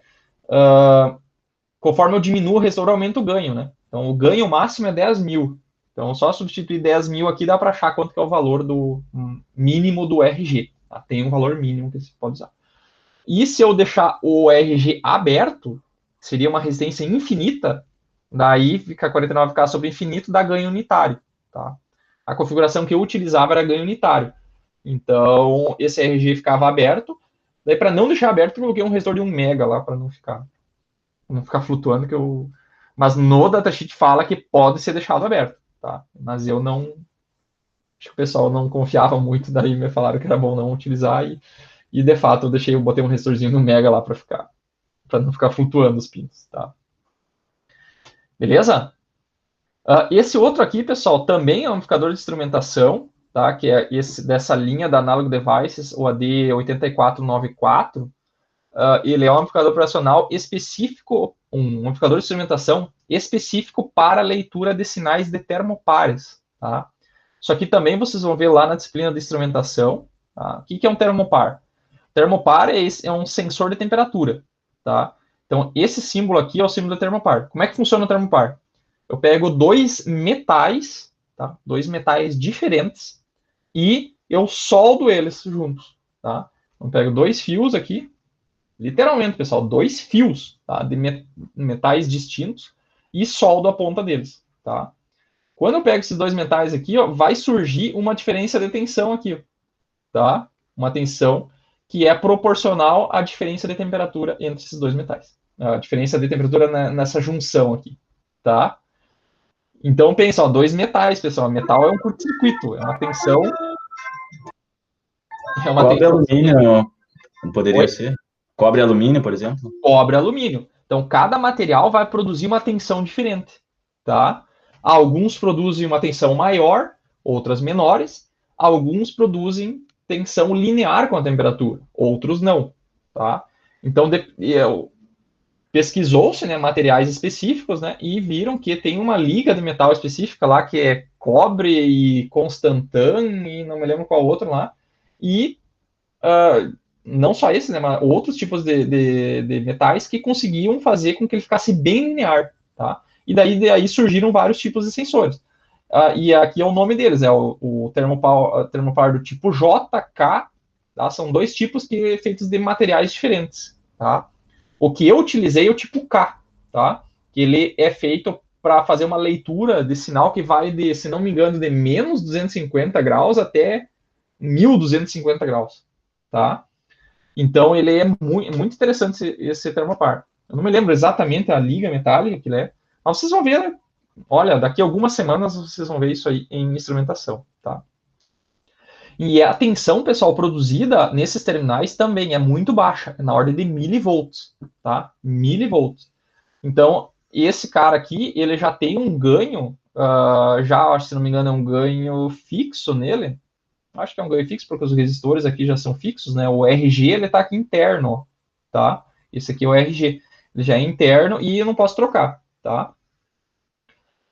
Conforme eu diminuo o resistor, eu aumento o ganho, né? Então, o ganho máximo é 10 mil. Então, só substituir 10 mil aqui dá para achar quanto que é o valor do mínimo do RG. Tá? Tem um valor mínimo que você pode usar. E se eu deixar o RG aberto, seria uma resistência infinita, daí fica 49K sobre infinito, dá ganho unitário. Tá? A configuração que eu utilizava era ganho unitário. Então, esse RG ficava aberto. Daí, para não deixar aberto, eu coloquei um resistor de 1 mega lá, para não ficar flutuando. Mas no datasheet fala que pode ser deixado aberto. Tá? Mas eu não... Acho que o pessoal não confiava muito, daí me falaram que era bom não utilizar e de fato eu botei um resistorzinho no mega lá para não ficar flutuando os pinos, tá? Beleza? Esse outro aqui, pessoal, também é um amplificador de instrumentação, tá? Que é esse dessa linha da Analog Devices, o AD8494. Ele é um amplificador operacional específico, um amplificador de instrumentação específico para leitura de sinais de termopares, tá? Isso aqui também vocês vão ver lá na disciplina de instrumentação. Tá? O que é um termopar? Termopar é um sensor de temperatura, tá? Então, esse símbolo aqui é o símbolo do termopar. Como é que funciona o termopar? Eu pego 2 metais, tá? 2 metais diferentes, e eu soldo eles juntos, tá? Então, eu pego 2 fios aqui, literalmente, pessoal, 2 fios, tá? De metais distintos, e soldo a ponta deles, tá? Quando eu pego esses 2 metais aqui, ó, vai surgir uma diferença de tensão aqui, ó, tá? Uma tensão que é proporcional à diferença de temperatura entre esses 2 metais. A diferença de temperatura nessa junção aqui, tá? Então, pensa, ó, 2 metais, pessoal. Metal é um curto-circuito, é uma tensão... Cobre e alumínio, não poderia Oi? ser? Cobre e alumínio, por exemplo? Cobre e alumínio. Então, cada material vai produzir uma tensão diferente, tá? Alguns produzem uma tensão maior, outras menores. Alguns produzem tensão linear com a temperatura, outros não, tá? Então, pesquisou-se, né, materiais específicos, né, e viram que tem uma liga de metal específica lá, que é cobre e constantan, e não me lembro qual outro lá, e não só esse, né, mas outros tipos de metais que conseguiam fazer com que ele ficasse bem linear, tá? E daí surgiram vários tipos de sensores. E aqui é o nome deles, é o termopar do tipo J, K, tá? São dois tipos feitos de materiais diferentes, tá? O que eu utilizei é o tipo K, tá? Que ele é feito para fazer uma leitura de sinal que vai de, se não me engano, de menos 250 graus até 1250 graus, tá? Então, ele é muito interessante esse termopar. Eu não me lembro exatamente a liga metálica que ele é, mas vocês vão ver, olha, daqui a algumas semanas vocês vão ver isso aí em instrumentação, tá? E a tensão, pessoal, produzida nesses terminais também é muito baixa, é na ordem de milivolts, tá? Milivolts. Então, esse cara aqui, ele já tem um ganho, já, se não me engano, é um ganho fixo nele. Acho que é um ganho fixo, porque os resistores aqui já são fixos, né? O RG, ele tá aqui interno, tá? Esse aqui é o RG. Ele já é interno e eu não posso trocar, tá?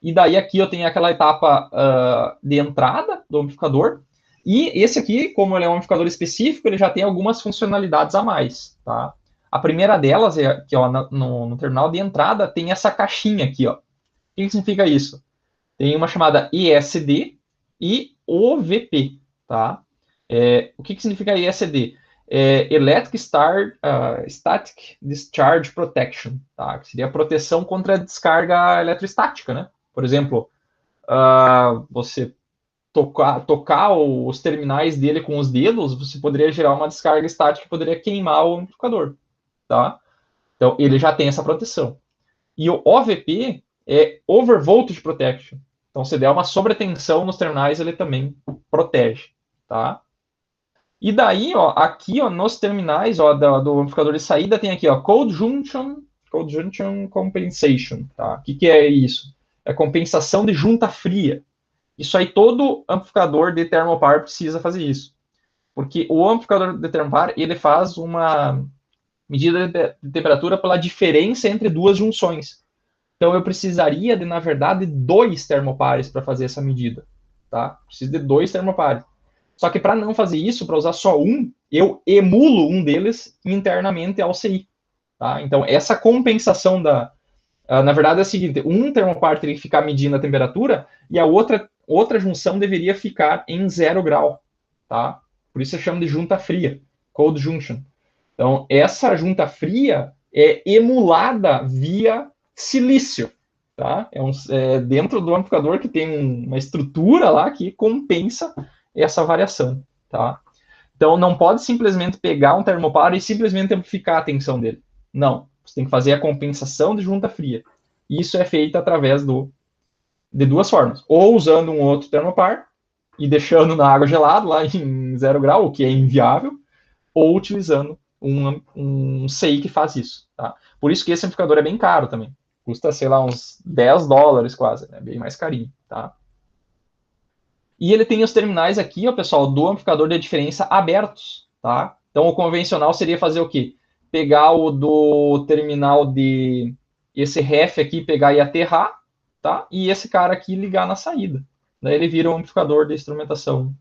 E daí aqui eu tenho aquela etapa de entrada do amplificador. E esse aqui, como ele é um amplificador específico, ele já tem algumas funcionalidades a mais, tá? A primeira delas é que, ó, no terminal de entrada tem essa caixinha aqui, ó. O que significa isso? Tem uma chamada ESD e OVP, tá? O que significa ESD? Electric Static Discharge Protection, tá? Que seria a proteção contra a descarga eletrostática, né? Por exemplo, você tocar os terminais dele com os dedos, você poderia gerar uma descarga estática que poderia queimar o amplificador, tá? Então, ele já tem essa proteção. E o OVP é Over Voltage Protection. Então, se der uma sobretensão nos terminais, ele também protege, tá? E daí, ó, aqui, ó, nos terminais, ó, do amplificador de saída, tem aqui, ó, Cold Junction Compensation, tá? O que é isso? É compensação de junta fria. Isso aí, todo amplificador de termopar precisa fazer isso. Porque o amplificador de termopar, ele faz uma medida de temperatura pela diferença entre duas junções. Então, eu precisaria de, na verdade, 2 termopares para fazer essa medida, tá? Preciso de 2 termopares. Só que para não fazer isso, para usar só um, eu emulo um deles internamente ao CI, tá? Então, essa compensação na verdade é o seguinte, um termopar teria que ficar medindo a temperatura e a outra junção deveria ficar em 0 grau, tá? Por isso eu chamo de junta fria, cold junction. Então, essa junta fria é emulada via silício, tá? Dentro do amplificador que tem uma estrutura lá que compensa essa variação, tá? Então, não pode simplesmente pegar um termopar e simplesmente amplificar a tensão dele. Não, você tem que fazer a compensação de junta fria. Isso é feito através de duas formas. Ou usando um outro termopar e deixando na água gelada, lá em 0 grau, o que é inviável, ou utilizando um CI que faz isso, tá? Por isso que esse amplificador é bem caro também. Custa, sei lá, uns $10 quase, né? Bem mais carinho, tá? E ele tem os terminais aqui, ó, pessoal, do amplificador de diferença abertos, tá? Então, o convencional seria fazer o quê? Pegar o do terminal de esse ref aqui, pegar e aterrar, tá? E esse cara aqui ligar na saída. Daí ele vira um amplificador de instrumentação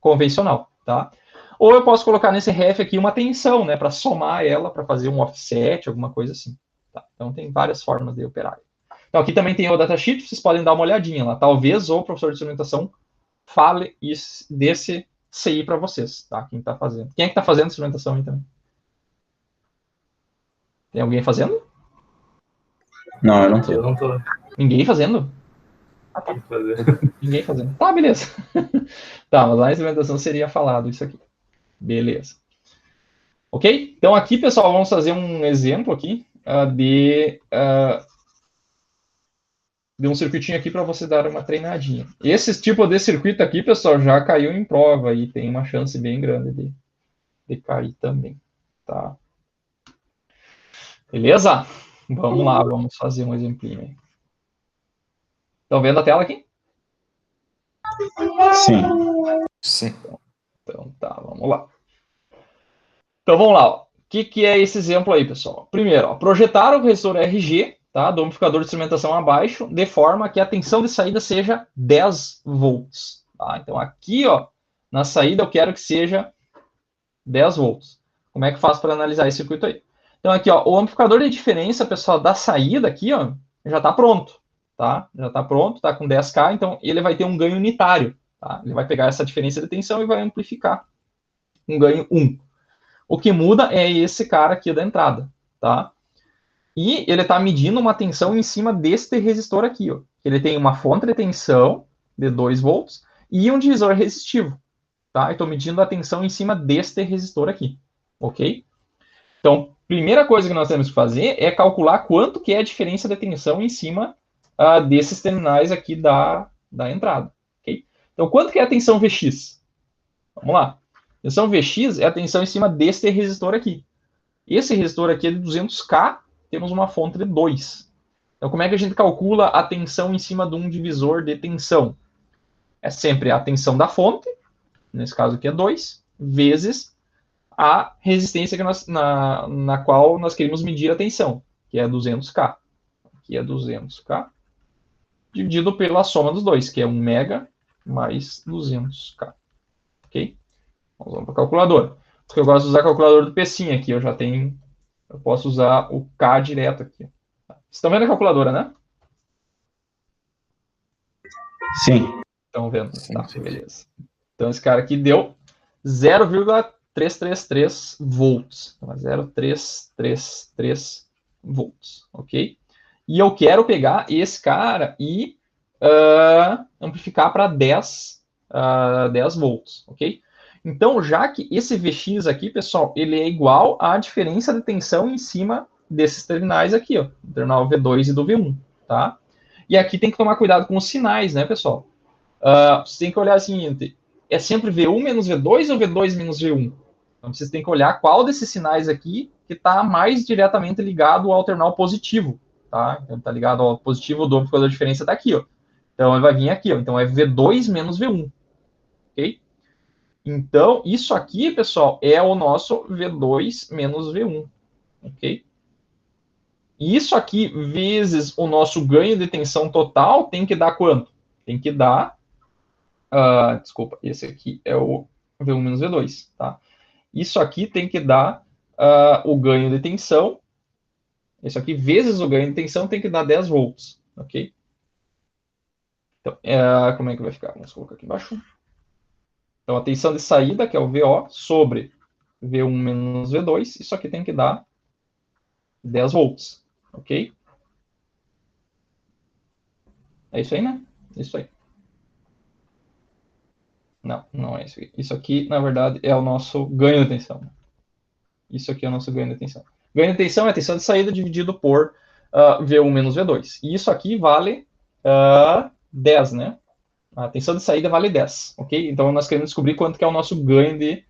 convencional, tá? Ou eu posso colocar nesse ref aqui uma tensão, né? Para somar ela, para fazer um offset, alguma coisa assim. Tá? Então, tem várias formas de operar. Então, aqui também tem o datasheet, vocês podem dar uma olhadinha lá. Talvez o professor de instrumentação fale desse CI para vocês, tá? Quem está fazendo. Quem é que está fazendo instrumentação aí também? Tem alguém fazendo? Não, eu não tô. Eu não tô Ninguém fazendo? fazendo. Ninguém fazendo. Tá, beleza. Tá, mas lá na instrumentação seria falado isso aqui. Beleza. Ok? Então aqui, pessoal, vamos fazer um exemplo aqui de um circuitinho aqui para você dar uma treinadinha. Esse tipo de circuito aqui, pessoal, já caiu em prova e tem uma chance bem grande de cair também, tá? Beleza? Vamos lá, vamos fazer um exemplinho aí. Estão vendo a tela aqui? Sim. Sim. Então tá, vamos lá. Então vamos lá. O que é esse exemplo aí, pessoal? Primeiro, ó, projetar o resistor RG, tá, do amplificador de instrumentação abaixo, de forma que a tensão de saída seja 10 volts. Tá? Então aqui, ó, na saída eu quero que seja 10 volts. Como é que eu faço para analisar esse circuito aí? Então aqui, ó, o amplificador de diferença, pessoal, da saída aqui, ó, já está pronto, tá? Já está pronto, tá com 10K, então ele vai ter um ganho unitário, tá? Ele vai pegar essa diferença de tensão e vai amplificar um ganho 1. O que muda é esse cara aqui da entrada, tá? E ele está medindo uma tensão em cima deste resistor aqui, ó. Ele tem uma fonte de tensão de 2 volts e um divisor resistivo, tá? Estou medindo a tensão em cima deste resistor aqui, ok? Então, primeira coisa que nós temos que fazer é calcular quanto que é a diferença de tensão em cima desses terminais aqui da entrada, ok? Então, quanto que é a tensão Vx? Vamos lá. Tensão Vx é a tensão em cima deste resistor aqui. Esse resistor aqui é de 200K, temos uma fonte de 2. Então, como é que a gente calcula a tensão em cima de um divisor de tensão? É sempre a tensão da fonte, nesse caso aqui é 2, vezes a resistência que na qual nós queremos medir a tensão, que é 200K. Aqui é 200K, dividido pela soma dos dois, que é 1 mega mais 200K. Ok? Vamos para a calculadora. Porque eu gosto de usar a calculadora do Pecinha aqui, eu posso usar o K direto aqui. Vocês estão vendo a calculadora, né? Sim. Estão vendo? Sim, tá, sim. Beleza. Então, esse cara aqui deu 0,333 volts. 0,333 volts, ok? E eu quero pegar esse cara e amplificar para 10 volts, ok? Então, já que esse Vx aqui, pessoal, ele é igual à diferença de tensão em cima desses terminais aqui, ó, do terminal V2 e do V1, tá? E aqui tem que tomar cuidado com os sinais, né, pessoal? Você tem que olhar o seguinte, é sempre V1 menos V2 ou V2 menos V1? Então, vocês têm que olhar qual desses sinais aqui que está mais diretamente ligado ao terminal positivo, tá? Então, está ligado ao positivo do amplificador de diferença está aqui, ó. Então, ele vai vir aqui, ó. Então, é V2 menos V1, ok? Então, isso aqui, pessoal, é o nosso V2 menos V1, ok? E isso aqui, vezes o nosso ganho de tensão total, tem que dar quanto? Tem que dar... desculpa, esse aqui é o V1 menos V2, tá? Isso aqui tem que dar o ganho de tensão. Isso aqui, vezes o ganho de tensão, tem que dar 10 volts, ok? Então, como é que vai ficar? Vamos colocar aqui embaixo. Então, a tensão de saída, que é o VO, sobre V1 menos V2, isso aqui tem que dar 10 volts, ok? É isso aí, né? Isso aí. Não, não é isso aqui. Isso aqui, na verdade, é o nosso ganho de tensão. Isso aqui é o nosso ganho de tensão. Ganho de tensão é a tensão de saída dividido por V1 menos V2. E isso aqui vale 10, né? A tensão de saída vale 10, ok? Então, nós queremos descobrir quanto que é o nosso ganho de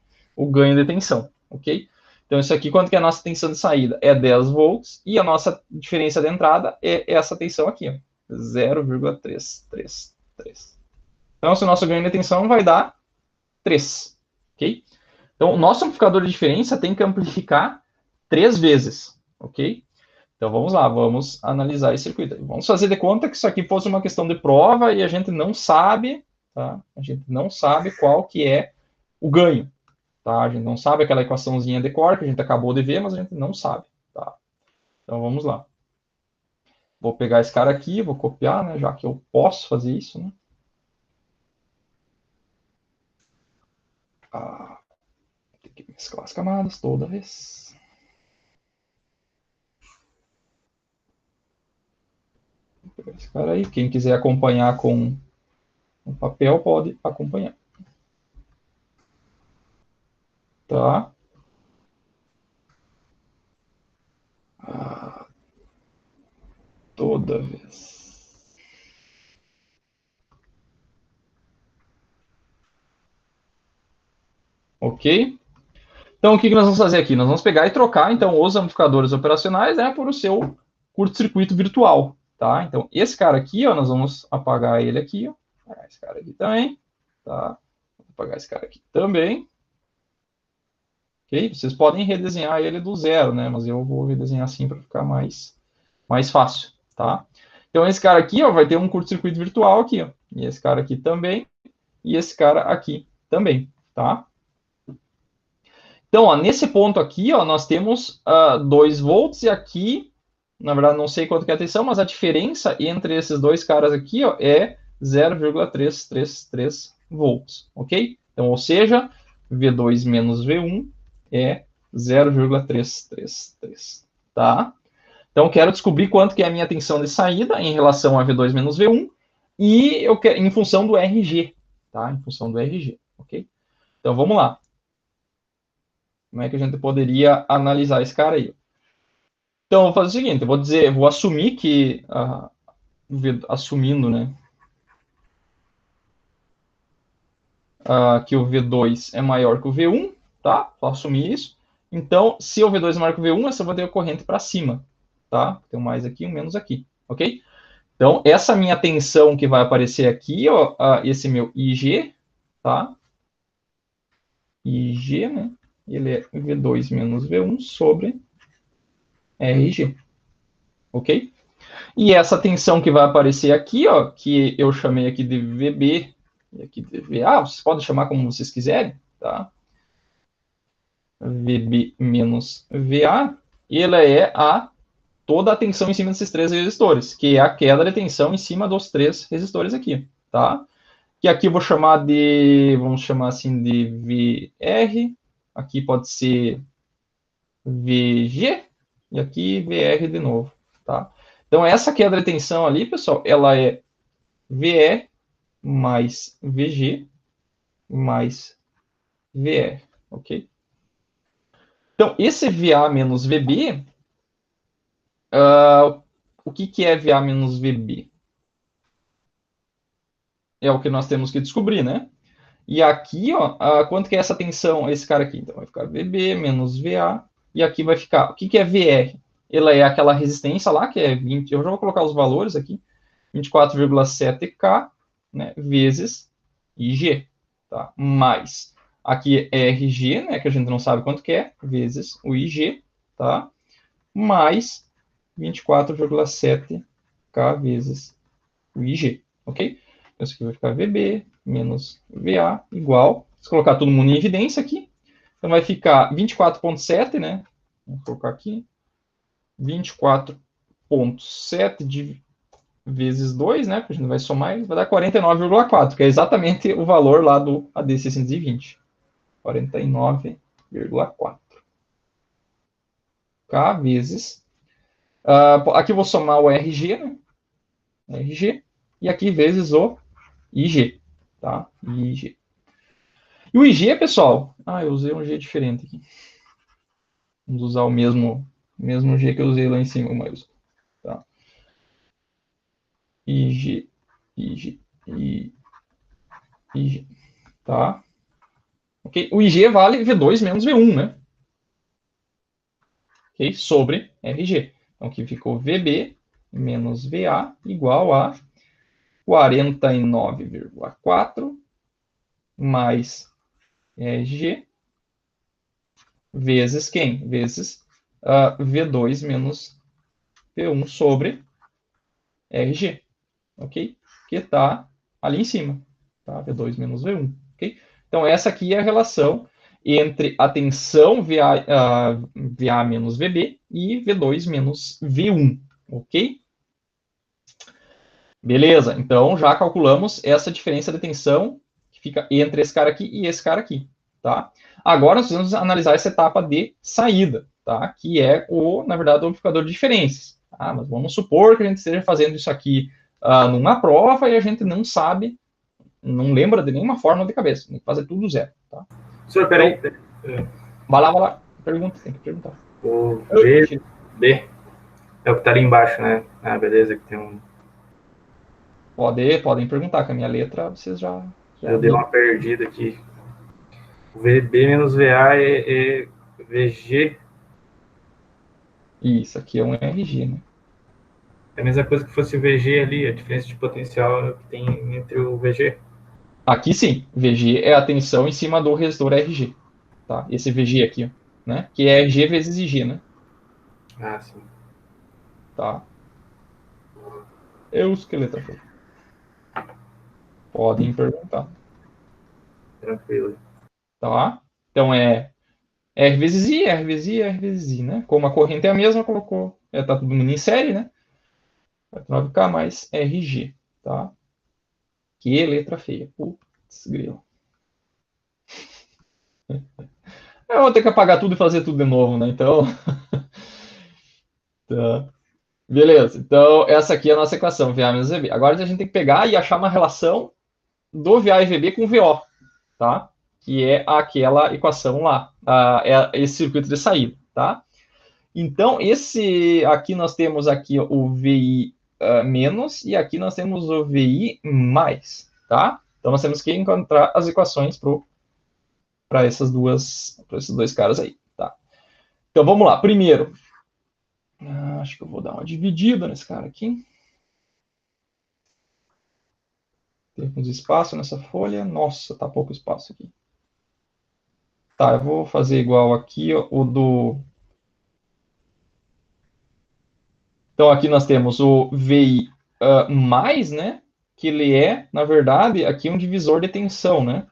tensão, ok? Então, isso aqui, quanto que é a nossa tensão de saída? É 10 volts, e a nossa diferença de entrada é essa tensão aqui, ó, 0,333. Então, se o nosso ganho de tensão vai dar 3, ok? Então, o nosso amplificador de diferença tem que amplificar 3 vezes, ok? Então, vamos lá, vamos analisar esse circuito. Vamos fazer de conta que isso aqui fosse uma questão de prova e a gente não sabe, tá? A gente não sabe qual que é o ganho, tá? A gente não sabe aquela equaçãozinha de cor que a gente acabou de ver, mas a gente não sabe, tá? Então, vamos lá. Vou pegar esse cara aqui, vou copiar, né? Já que eu posso fazer isso, né? Tem que mesclar as camadas toda vez. Esse cara aí, quem quiser acompanhar com o papel, pode acompanhar. Tá? Toda vez. Ok? Então, o que nós vamos fazer aqui? Nós vamos pegar e trocar, então, os amplificadores operacionais, né, por o seu curto-circuito virtual, tá? Então, esse cara aqui, ó, nós vamos apagar ele aqui, ó. Apagar esse cara aqui também, tá? Vou apagar esse cara aqui também. Ok? Vocês podem redesenhar ele do zero, né? Mas eu vou redesenhar assim para ficar mais fácil, tá? Então, esse cara aqui, ó, vai ter um curto-circuito virtual aqui, ó. E esse cara aqui também. E esse cara aqui também, tá? Então, ó, nesse ponto aqui, ó, nós temos 2 volts e aqui, na verdade, não sei quanto que é a tensão, mas a diferença entre esses dois caras aqui, ó, é 0,333 volts, ok? Então, ou seja, V2 menos V1 é 0,333, tá? Então, quero descobrir quanto que é a minha tensão de saída em relação a V2 menos V1 e eu quero, em função do RG, tá? Em função do RG, ok? Então, vamos lá. Como é que a gente poderia analisar esse cara aí? Então, eu vou fazer o seguinte, eu vou dizer, vou assumir que, assumindo, né, que o V2 é maior que o V1, tá? Vou assumir isso. Então, se o V2 é maior que o V1, essa eu vou ter a corrente para cima, tá? Tem um mais aqui, um menos aqui, ok? Então, essa minha tensão que vai aparecer aqui, ó, esse meu IG, tá? IG, né? Ele é V2 menos V1 sobre RG, ok? E essa tensão que vai aparecer aqui, ó, que eu chamei aqui de VB e aqui de VA, vocês podem chamar como vocês quiserem, tá? VB menos VA, ela é toda a tensão em cima desses três resistores, que é a queda de tensão em cima dos três resistores aqui, tá? Que aqui eu vou chamar de, vamos chamar assim de VR, aqui pode ser VG, e aqui VR de novo, tá? Então, essa queda de tensão ali, pessoal, ela é VE mais VG mais VR, ok? Então, esse VA menos VB, o que é VA menos VB? É o que nós temos que descobrir, né? E aqui, ó, quanto que é essa tensão? Esse cara aqui, então vai ficar VB menos VA, e aqui vai ficar, o que é VR? Ela é aquela resistência lá, que é 20, eu já vou colocar os valores aqui, 24,7K, né, vezes IG, tá? Mais, aqui é RG, né, que a gente não sabe quanto que é, vezes o IG, tá? Mais 24,7K vezes o IG, ok? Isso aqui vai ficar VB menos VA igual, se colocar todo mundo em evidência aqui, então vai ficar 24,7, né? Vou colocar aqui, 24,7 vezes 2, né? Porque a gente vai somar, vai dar 49,4, que é exatamente o valor lá do AD620. 49,4. K vezes. Aqui eu vou somar o RG, né? RG. E aqui vezes o IG. Tá? IG. E o IG, pessoal. Eu usei um G diferente aqui. Vamos usar o mesmo G que eu usei lá em cima, mas. Tá? IG. IG. IG. Tá? Ok? O IG vale V2 menos V1, né? Ok? Sobre RG. Então, aqui ficou VB menos VA igual a 49,4 mais RG vezes quem? Vezes V2 menos V1 sobre RG, ok? Que está ali em cima, tá? V2 menos V1, ok? Então, essa aqui é a relação entre a tensão VA menos VB e V2 menos V1, ok? Beleza, então já calculamos essa diferença de tensão que fica entre esse cara aqui e esse cara aqui, tá? Agora nós vamos analisar essa etapa de saída, tá? Que é na verdade, o amplificador de diferenças. Tá? Mas vamos supor que a gente esteja fazendo isso aqui numa prova e a gente não sabe, não lembra de nenhuma fórmula de cabeça. Tem que fazer tudo zero, tá? Senhor, peraí. Então, vai lá. Pergunta, tem que perguntar. O VB é o que tá ali embaixo, né? Beleza, que tem um. Podem perguntar, que a minha letra vocês já Eu dei uma perdida aqui. O VB menos VA é VG. Isso, aqui é um RG, né? É a mesma coisa que fosse o VG ali, a diferença de potencial que tem entre o VG. Aqui sim, VG é a tensão em cima do resistor RG, tá? Esse VG aqui, né? Que é G vezes IG, né? Sim. Tá? Esqueleto. Podem perguntar, Tranquilo. tá? Então é R vezes I, R vezes I, R vezes I, né? Como a corrente é a mesma, colocou, tá todo mundo em série, né? 9K mais RG, tá? Que letra feia. Putz, grilo. Eu vou ter que apagar tudo e fazer tudo de novo, né? Então, tá. Beleza. Então, essa aqui é a nossa equação, VA menos VB. Agora a gente tem que pegar e achar uma relação do VA e VB com VO, tá? Que é aquela equação lá, é esse circuito de saída, tá? Então, esse aqui nós temos aqui o VI menos e aqui nós temos o VI mais, tá? Então, nós temos que encontrar as equações para esses dois caras aí, tá? Então, vamos lá. Primeiro, acho que eu vou dar uma dividida nesse cara aqui. Temos espaço nessa folha. Nossa, tá pouco espaço aqui. Tá, eu vou fazer igual aqui, ó, o do... Então, aqui nós temos o VI mais, né? Que ele é, na verdade, aqui um divisor de tensão, né?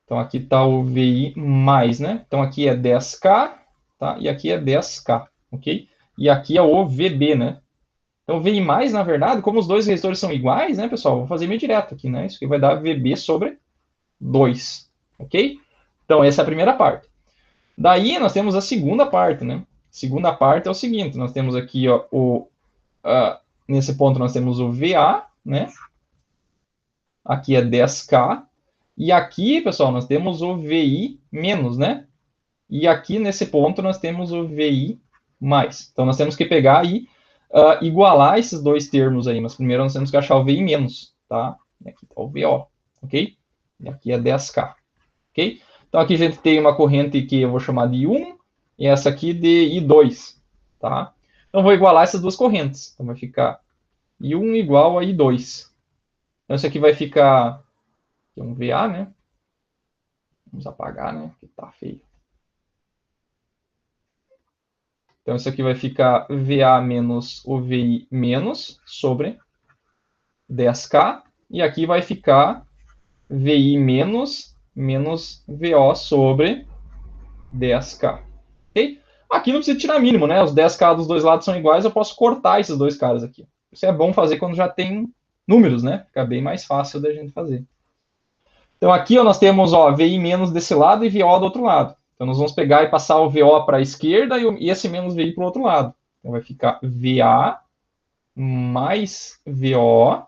Então, aqui está o VI mais, né? Então, aqui é 10K, tá? E aqui é 10K, ok? E aqui é o VB, né? Então, VI mais, na verdade, como os dois resistores são iguais, né, pessoal? Vou fazer meio direto aqui, né? Isso aqui vai dar VB sobre 2, ok? Então, essa é a primeira parte. Daí, nós temos a segunda parte, né? Segunda parte é o seguinte, nós temos aqui, ó, nesse ponto nós temos o VA, né? Aqui é 10K. E aqui, pessoal, nós temos o VI menos, né? E aqui nesse ponto nós temos o VI mais. Então nós temos que pegar e igualar esses dois termos aí. Mas primeiro nós temos que achar o VI menos, tá? E aqui está o VO, ok? E aqui é 10K, ok? Então aqui a gente tem uma corrente que eu vou chamar de I1 e essa aqui de I2, tá? Então vou igualar essas duas correntes. Então vai ficar I1 igual a I2. Então isso aqui vai ficar um VA, né? Vamos apagar, né? Que tá feio. Então, isso aqui vai ficar VA menos o VI menos sobre 10K. E aqui vai ficar VI menos VO sobre 10K. Ok? Aqui não precisa tirar mínimo, né? Os 10K dos dois lados são iguais, eu posso cortar esses dois caras aqui. Isso é bom fazer quando já tem números, né? Fica bem mais fácil da gente fazer. Então, aqui ó, nós temos ó, VI menos desse lado e VO do outro lado. Então, nós vamos pegar e passar o VO para a esquerda e esse menos VI para o outro lado. Então, vai ficar VA mais VO.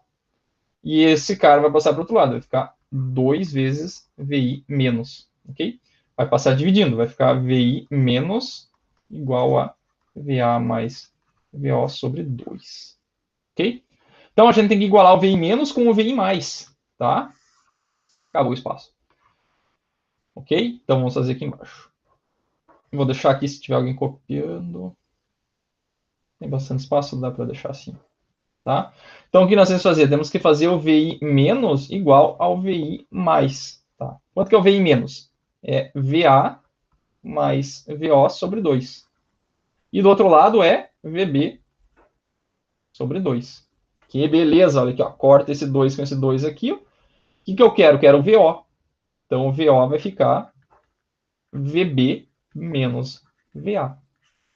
E esse cara vai passar para o outro lado. Vai ficar 2 vezes VI menos. Ok? Vai passar dividindo. Vai ficar VI menos igual a VA mais VO sobre 2. Ok? Então, a gente tem que igualar o VI menos com o VI mais. Tá? Acabou o espaço. Ok? Então, vamos fazer aqui embaixo. Vou deixar aqui se tiver alguém copiando. Tem bastante espaço, dá para deixar assim. Tá? Então, o que nós temos que fazer? Temos que fazer o VI menos igual ao VI mais. Tá? Quanto que é o VI menos? É VA mais VO sobre 2. E do outro lado é VB sobre 2. Que beleza, olha aqui, ó. Corta esse 2 com esse 2 aqui. O que eu quero? Quero o VO. Então, o VO vai ficar VB menos VA.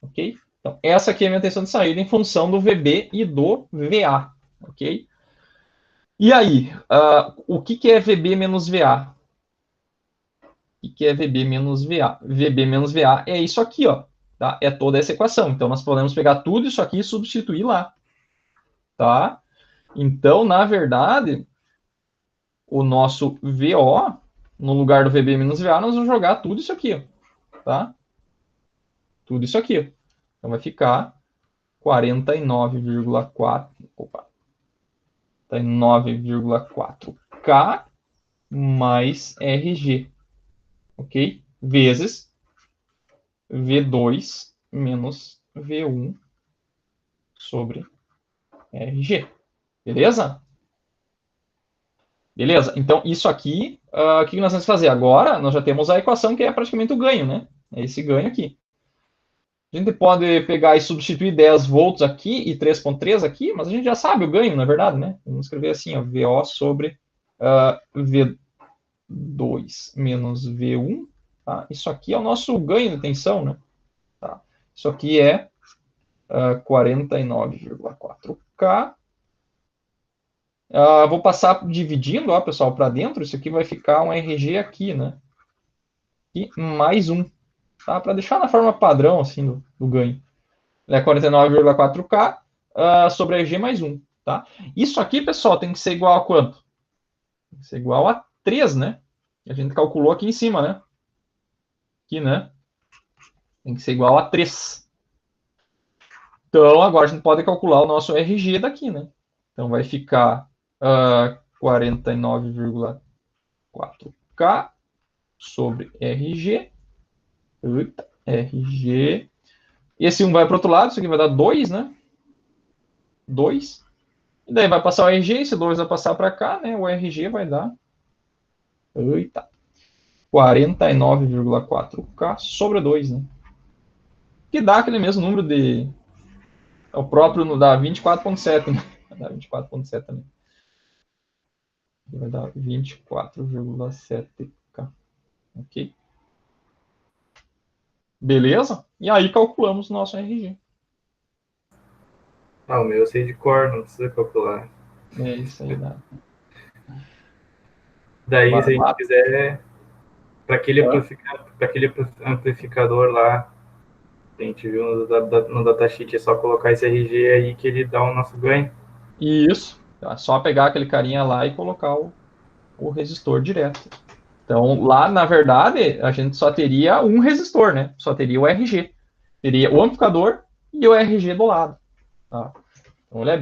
Ok? Então, essa aqui é a minha tensão de saída em função do VB e do VA. Ok? E aí, o que é VB menos VA? O que é VB menos VA? VB menos VA é isso aqui, ó. Tá? É toda essa equação. Então, nós podemos pegar tudo isso aqui e substituir lá. Tá? Então, na verdade, o nosso VO, no lugar do VB menos VA, nós vamos jogar tudo isso aqui, ó. Tá? Tudo isso aqui. Ó. Então, vai ficar 49,4. Opa. 9,4K mais RG, ok? Vezes V2 menos V1 sobre RG. Beleza? Beleza? Então, isso aqui, o que nós vamos fazer agora? Nós já temos a equação que é praticamente o ganho, né? É esse ganho aqui. A gente pode pegar e substituir 10 volts aqui e 3,3 aqui, mas a gente já sabe o ganho, na verdade, né? Vamos escrever assim, ó, VO sobre V2 menos V1. Tá? Isso aqui é o nosso ganho de tensão, né? Tá? Isso aqui é 49,4K Vou passar dividindo, ó, pessoal, para dentro. Isso aqui vai ficar um RG aqui, né? E mais um, tá? Para deixar na forma padrão, assim, do ganho. É 49,4K sobre RG mais um, tá? Isso aqui, pessoal, tem que ser igual a quanto? Tem que ser igual a 3, né? A gente calculou aqui em cima, né? Aqui, né? Tem que ser igual a 3. Então, agora a gente pode calcular o nosso RG daqui, né? Então, vai ficar 49,4K sobre RG. Eita, RG. Esse 1 vai para o outro lado, isso aqui vai dar 2, né? 2. E daí vai passar o RG, esse 2 vai passar para cá, né? O RG vai dar 49,4K sobre 2, né? Que dá aquele mesmo número de... É o próprio da 24,7, né? Dá 24,7 também. Vai dar 24,7K. Ok? Beleza? E aí calculamos o nosso RG. O meu eu sei de cor, não precisa calcular. É isso aí, dá. Daí, se a gente Barbado. quiser, para aquele amplificador lá, que a gente viu no datasheet, é só colocar esse RG aí que ele dá o nosso ganho. Isso. É só pegar aquele carinha lá e colocar o resistor direto. Então, lá, na verdade, a gente só teria um resistor, né? Só teria o RG. Teria o amplificador e o RG do lado. Tá? Então, ele é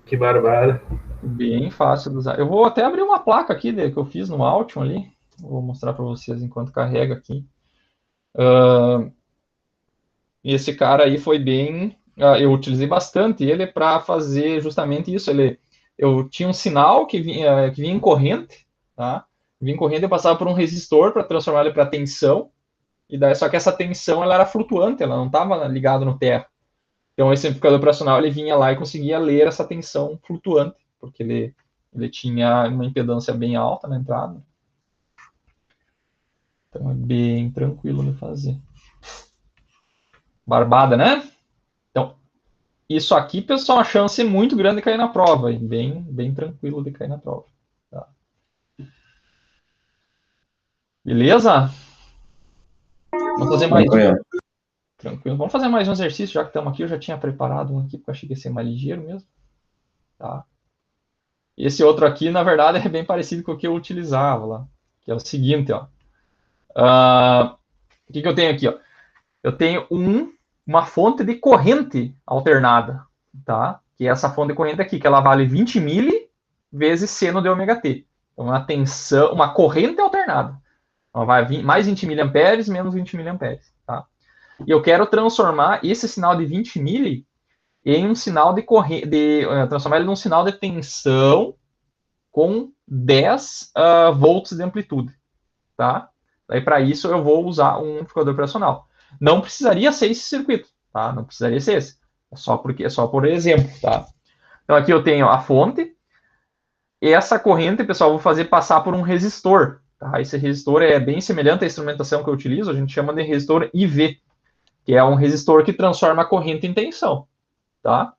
Que barbada. bem fácil de usar. Eu vou até abrir uma placa aqui que eu fiz no Altium ali. Vou mostrar para vocês enquanto carrega aqui. Esse cara aí foi bem... eu utilizei bastante ele para fazer justamente isso. Eu tinha um sinal que vinha em corrente, tá? Vinha em corrente e passava por um resistor para transformar ele para tensão. E daí, só que essa tensão ela era flutuante, ela não estava ligada no terra. Então, esse amplificador operacional ele vinha lá e conseguia ler essa tensão flutuante, porque ele tinha uma impedância bem alta na entrada. Então, é bem tranquilo de fazer. Barbada, né? Então, isso aqui, pessoal, a chance é muito grande de cair na prova. Bem tranquilo de cair na prova. Tá? Beleza? Vamos fazer mais um. Tranquilo. Vamos fazer mais um exercício, já que estamos aqui. Eu já tinha preparado um aqui, porque eu achei que ia ser mais ligeiro mesmo. Tá? Esse outro aqui, na verdade, é bem parecido com o que eu utilizava lá. Que é o seguinte, ó. O que eu tenho aqui, ó? Eu tenho uma fonte de corrente alternada, tá? Que é essa fonte de corrente aqui, que ela vale 20 mili vezes seno de ômega t. Então, uma tensão, uma corrente alternada. Então, vai mais 20 miliamperes, menos 20 miliamperes, tá? E eu quero transformar esse sinal de 20 mili em um sinal de corrente, transformar ele num sinal de tensão com 10 volts de amplitude, tá? Daí, para isso, eu vou usar um amplificador operacional. Não precisaria ser esse circuito, tá? Não precisaria ser esse. É só por exemplo, tá? Então, aqui eu tenho a fonte. E essa corrente, pessoal, eu vou fazer passar por um resistor, tá? Esse resistor é bem semelhante à instrumentação que eu utilizo. A gente chama de resistor IV, que é um resistor que transforma a corrente em tensão, tá?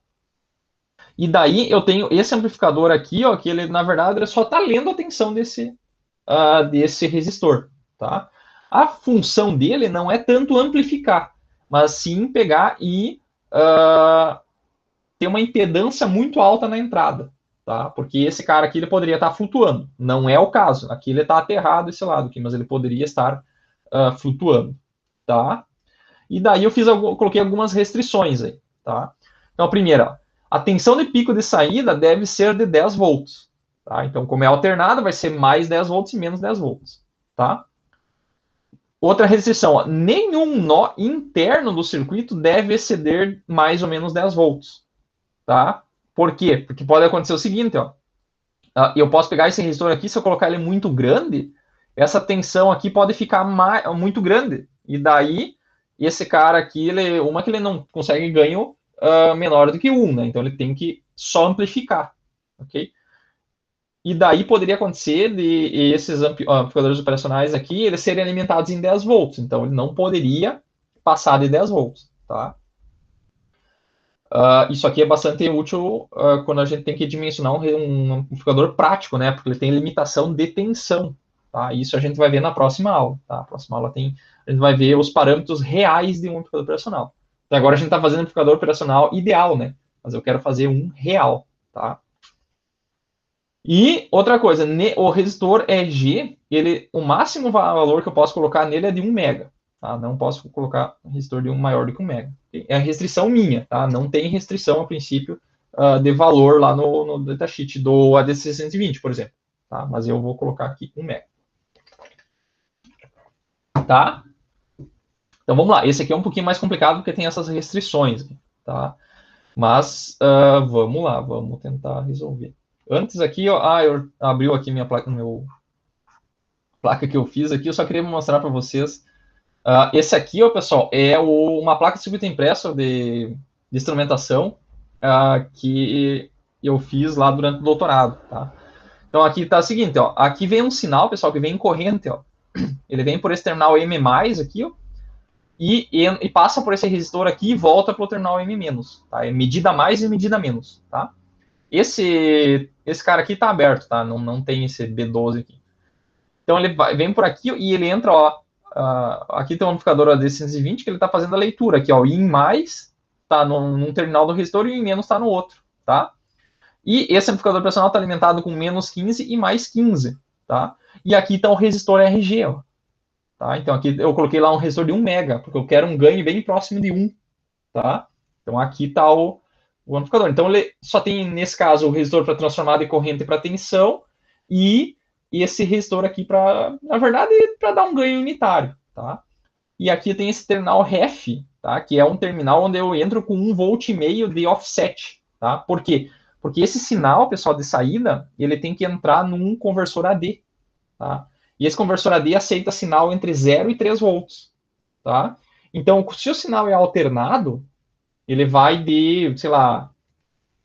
E daí eu tenho esse amplificador aqui, ó, que ele, na verdade, ele só está lendo a tensão desse resistor, tá? A função dele não é tanto amplificar, mas sim pegar e ter uma impedância muito alta na entrada, tá? Porque esse cara aqui ele poderia estar flutuando. Não é o caso. Aqui ele está aterrado esse lado aqui, mas ele poderia estar flutuando, tá? E daí eu coloquei algumas restrições aí, tá? Então, a primeira, a tensão de pico de saída deve ser de 10 volts. Tá? Então, como é alternada, vai ser mais 10 volts e menos 10 volts. Tá? Outra restrição, ó, nenhum nó interno do circuito deve exceder mais ou menos 10 volts. Tá? Por quê? Porque pode acontecer o seguinte, ó, eu posso pegar esse resistor aqui, se eu colocar ele muito grande, essa tensão aqui pode ficar muito grande. E daí, esse cara aqui, que ele não consegue ganho menor do que 1, né? Então ele tem que só amplificar, ok? E daí poderia acontecer de esses amplificadores operacionais aqui, eles serem alimentados em 10 volts, então ele não poderia passar de 10 volts, tá? Isso aqui é bastante útil quando a gente tem que dimensionar um amplificador prático, né? Porque ele tem limitação de tensão, tá? Isso a gente vai ver na próxima aula, tá? A próxima aula a gente vai ver os parâmetros reais de um amplificador operacional. Até agora a gente está fazendo um amplificador operacional ideal, né? Mas eu quero fazer um real, tá? E outra coisa, o resistor EG, o máximo valor que eu posso colocar nele é de 1 mega. Tá? Não posso colocar um resistor de maior do que 1 mega. É a restrição minha, tá? Não tem restrição, a princípio, de valor lá no datasheet do ADC620, por exemplo. Tá? Mas eu vou colocar aqui 1 mega. Tá? Então vamos lá. Esse aqui é um pouquinho mais complicado porque tem essas restrições. Tá? Mas vamos lá, vamos tentar resolver. Antes aqui, ó, eu abriu aqui minha placa, placa que eu fiz aqui, eu só queria mostrar para vocês. Esse aqui, ó, pessoal, é uma placa de circuito impresso de instrumentação que eu fiz lá durante o doutorado, tá? Então aqui tá o seguinte, ó, aqui vem um sinal, pessoal, que vem em corrente, ó. Ele vem por esse terminal M+, aqui, ó, e passa por esse resistor aqui e volta para o terminal M-, tá? É medida mais e medida menos, tá? Esse cara aqui tá aberto, tá? Não tem esse B12 aqui. Então ele vem por aqui e ele entra, ó. Aqui tem um amplificador AD120 que ele tá fazendo a leitura aqui, ó. In mais tá num terminal do resistor e in menos tá no outro, tá? E esse amplificador operacional tá alimentado com menos 15 e mais 15, tá? E aqui tá o resistor RG, ó. Tá? Então aqui eu coloquei lá um resistor de 1 mega, porque eu quero um ganho bem próximo de 1, tá? Então aqui tá o amplificador. Então ele só tem, nesse caso, o resistor para transformar de corrente para tensão e esse resistor aqui para, na verdade, para dar um ganho unitário, tá? E aqui tem esse terminal ref, tá? Que é um terminal onde eu entro com 1,5 V de offset, tá? Por quê? Porque esse sinal, pessoal, de saída, ele tem que entrar num conversor AD, tá? E esse conversor AD aceita sinal entre 0 e 3 volts, tá? Então, se o sinal é alternado, ele vai de, sei lá,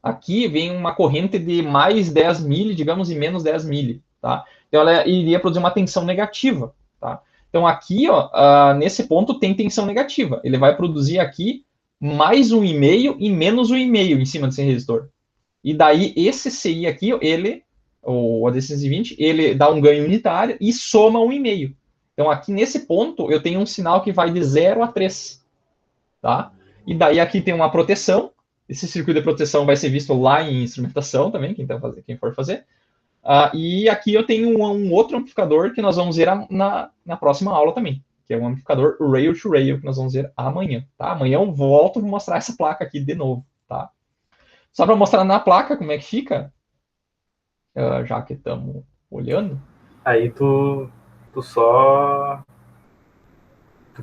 aqui vem uma corrente de mais 10 mili, digamos, e menos 10 mili, tá? Então, ela iria produzir uma tensão negativa, tá? Então, aqui, ó, nesse ponto tem tensão negativa. Ele vai produzir aqui mais 1,5 e menos 1,5 em cima desse resistor. E daí, esse CI aqui, o AD120, ele dá um ganho unitário e soma 1,5. Então, aqui nesse ponto, eu tenho um sinal que vai de 0 a 3, tá? E daí aqui tem uma proteção. Esse circuito de proteção vai ser visto lá em instrumentação também, quem for fazer. E aqui eu tenho um outro amplificador que nós vamos ver na próxima aula também, que é um amplificador rail-to-rail, que nós vamos ver amanhã, tá? Amanhã eu volto e vou mostrar essa placa aqui de novo, tá? Só para mostrar na placa como é que fica, já que estamos olhando. Aí tu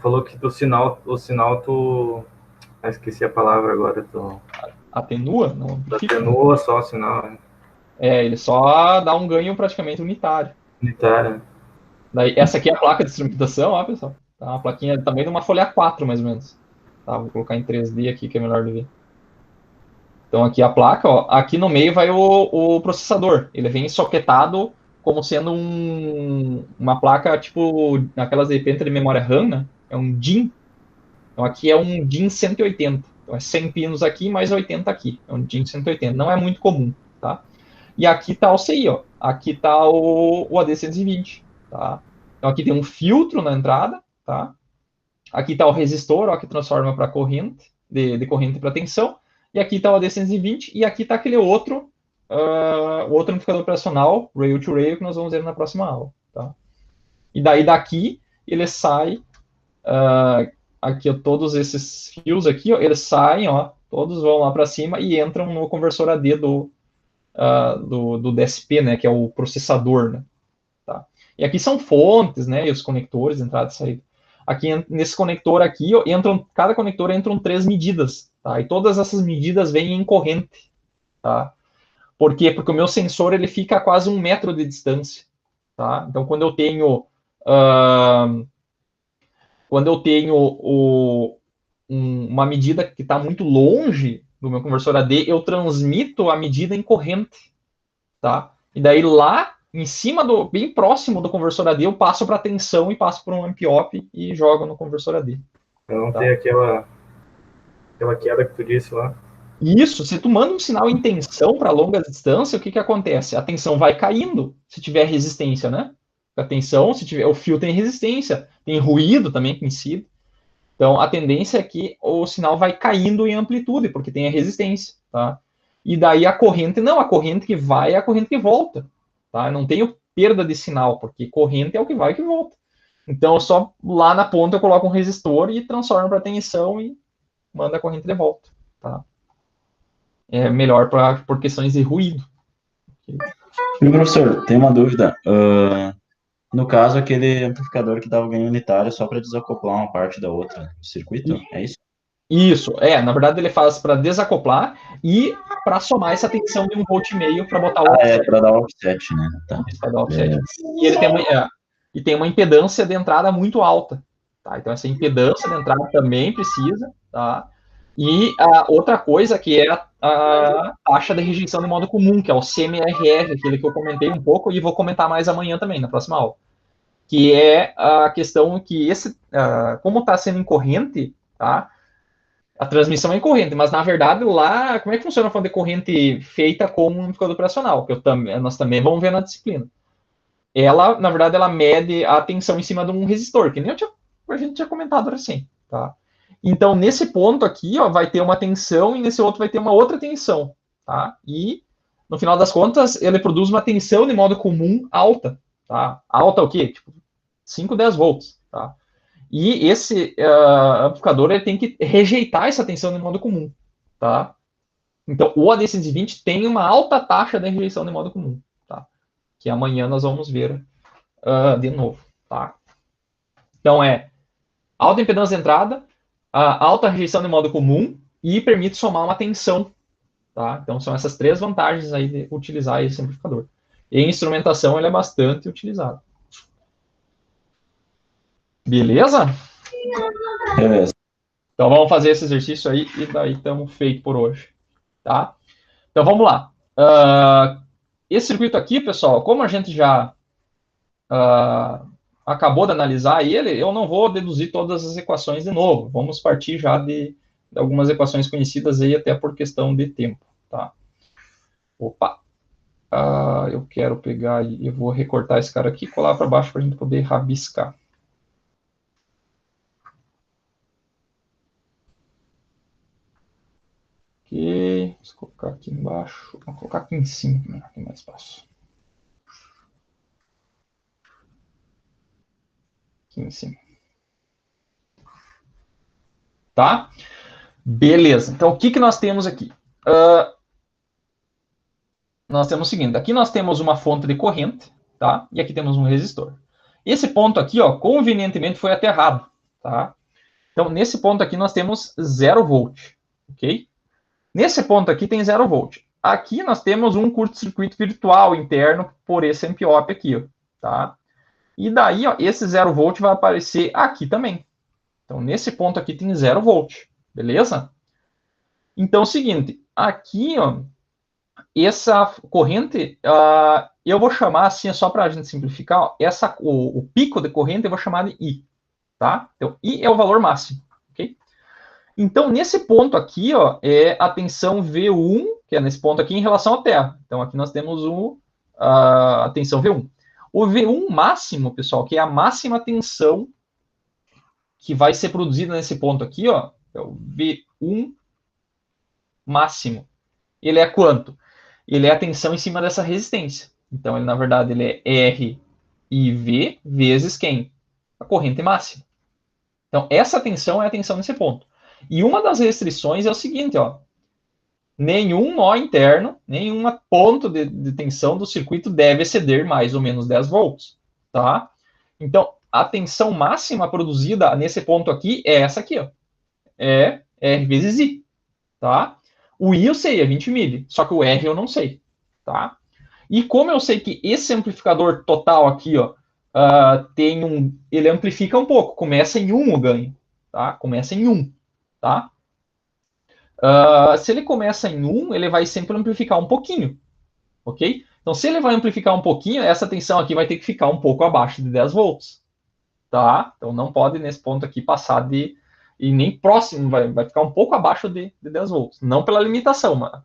falou que o sinal tu... esqueci a palavra agora. Atenua? Não amplifica? Atenua só o sinal, né? Ele só dá um ganho praticamente unitário. Unitário. Daí, essa aqui é a placa de instrumentação, ó, pessoal. Tá? Uma plaquinha do tamanho de uma folha A4, mais ou menos. Tá? Vou colocar em 3D aqui, que é melhor de ver. Então, aqui a placa, ó. Aqui no meio vai o processador. Ele vem soquetado como sendo uma placa, tipo, aquelas de repente de memória RAM, né? É um DIN. Então, aqui é um DIN 180. Então, é 100 pinos aqui, mais 80 aqui. É um DIN 180. Não é muito comum, tá? E aqui tá o CI, ó. Aqui tá o AD120, tá? Então, aqui tem um filtro na entrada, tá? Aqui tá o resistor, ó, que transforma para corrente, de corrente para tensão. E aqui tá o AD120, e aqui tá aquele outro amplificador operacional, rail-to-rail, que nós vamos ver na próxima aula, tá? E daí daqui, ele sai, aqui, ó, todos esses fios aqui, ó, eles saem, ó, todos vão lá para cima e entram no conversor AD do DSP, né, que é o processador, né, tá? E aqui são fontes, né, e os conectores, entrada e saída. Aqui, nesse conector aqui, ó, cada conector entram 3 medidas, tá? E todas essas medidas vêm em corrente, tá? Por quê? Porque o meu sensor, ele fica a quase 1 metro de distância, tá? Então, quando eu tenho uma medida que está muito longe do meu conversor AD, eu transmito a medida em corrente, tá? E daí lá, em cima bem próximo do conversor AD, eu passo para tensão e passo para um amp-op e jogo no conversor AD. Eu não tenho aquela queda que tu disse lá. Isso, se tu manda um sinal em tensão para longa distância, o que acontece? A tensão vai caindo, se tiver resistência, né? A tensão, se tiver, o fio tem resistência, tem ruído também que incide. Então, a tendência é que o sinal vai caindo em amplitude, porque tem a resistência, tá? E daí a corrente, não, a corrente que vai é a corrente que volta, tá? Eu não tenho perda de sinal, porque corrente é o que vai e que volta. Então, só lá na ponta eu coloco um resistor e transformo para tensão e manda a corrente de volta, tá? É melhor por questões de ruído. E, professor, tem uma dúvida. No caso, aquele amplificador que dava ganho unitário só para desacoplar uma parte da outra do circuito, é isso? Isso, na verdade ele faz para desacoplar e para somar essa tensão de 1,5 V para botar o offset. Para dar offset, né? Tá. Para dar offset. E ele tem uma impedância de entrada muito alta, tá? Então essa impedância de entrada também precisa, tá? E a outra coisa que é a taxa de rejeição de modo comum, que é o CMRR, aquele que eu comentei um pouco e vou comentar mais amanhã também, na próxima aula. Que é a questão que como está sendo incorrente, tá? A transmissão é incorrente, mas na verdade lá, como é que funciona a fonte de corrente feita com um amplificador operacional? Que nós também vamos ver na disciplina. Ela, na verdade, ela mede a tensão em cima de um resistor, que nem a gente tinha comentado assim, tá? Então, nesse ponto aqui, ó, vai ter uma tensão e nesse outro vai ter uma outra tensão, tá? E, no final das contas, ele produz uma tensão de modo comum alta, tá? Alta o quê? Tipo, 5, 10 volts, tá? E esse amplificador ele tem que rejeitar essa tensão de modo comum, tá? Então, o AD120 tem uma alta taxa de rejeição de modo comum, tá? Que amanhã nós vamos ver de novo, tá? Então, alta impedância de entrada, alta rejeição de modo comum e permite somar uma tensão, tá? Então, são essas três vantagens aí de utilizar esse amplificador. E em instrumentação, ele é bastante utilizado. Beleza? Beleza. Então vamos fazer esse exercício aí e daí estamos feitos por hoje, tá? Então vamos lá. Esse circuito aqui, pessoal, como a gente já acabou de analisar ele, eu não vou deduzir todas as equações de novo. Vamos partir já de algumas equações conhecidas aí, até por questão de tempo, tá? Opa! Eu quero pegar e eu vou recortar esse cara aqui e colar para baixo para a gente poder rabiscar. Ok, vou colocar aqui embaixo, vou colocar aqui em cima, né? Tem mais espaço. Aqui em cima. Tá? Beleza. Então, o que nós temos aqui? Nós temos o seguinte, aqui nós temos uma fonte de corrente, tá? E aqui temos um resistor. Esse ponto aqui, ó, convenientemente foi aterrado, tá? Então, nesse ponto aqui nós temos 0 volt, ok? Nesse ponto aqui tem 0 volt. Aqui nós temos um curto-circuito virtual interno por esse amp-op aqui, ó, tá? E daí, ó, esse 0 volt vai aparecer aqui também. Então, nesse ponto aqui tem 0 volt, beleza? Então, é o seguinte, aqui, ó, essa corrente, eu vou chamar assim, só para a gente simplificar, ó, o pico de corrente eu vou chamar de I, tá? Então, I é o valor máximo, ok? Então, nesse ponto aqui, ó, é a tensão V1, que é nesse ponto aqui, em relação à Terra. Então, aqui nós temos a tensão V1. O V1 máximo, pessoal, que é a máxima tensão que vai ser produzida nesse ponto aqui, ó, é o V1 máximo. Ele é quanto? Ele é a tensão em cima dessa resistência. Então, ele, na verdade, ele é R e V vezes quem? A corrente máxima. Então, essa tensão é a tensão nesse ponto. E uma das restrições é o seguinte, ó, nenhum nó interno, nenhum ponto de tensão do circuito deve exceder mais ou menos 10 volts, tá? Então, a tensão máxima produzida nesse ponto aqui é essa aqui, ó. É R vezes I, tá? O I eu sei, é 20 mili, só que o R eu não sei, tá? E como eu sei que esse amplificador total aqui, ó, ele amplifica um pouco, começa em 1 o ganho, tá? Começa em 1, tá? Se ele começa em 1, ele vai sempre amplificar um pouquinho, ok? Então, se ele vai amplificar um pouquinho, essa tensão aqui vai ter que ficar um pouco abaixo de 10 volts, tá? Então, não pode, nesse ponto aqui, passar de e nem próximo, vai ficar um pouco abaixo de 10 volts. Não pela limitação, mas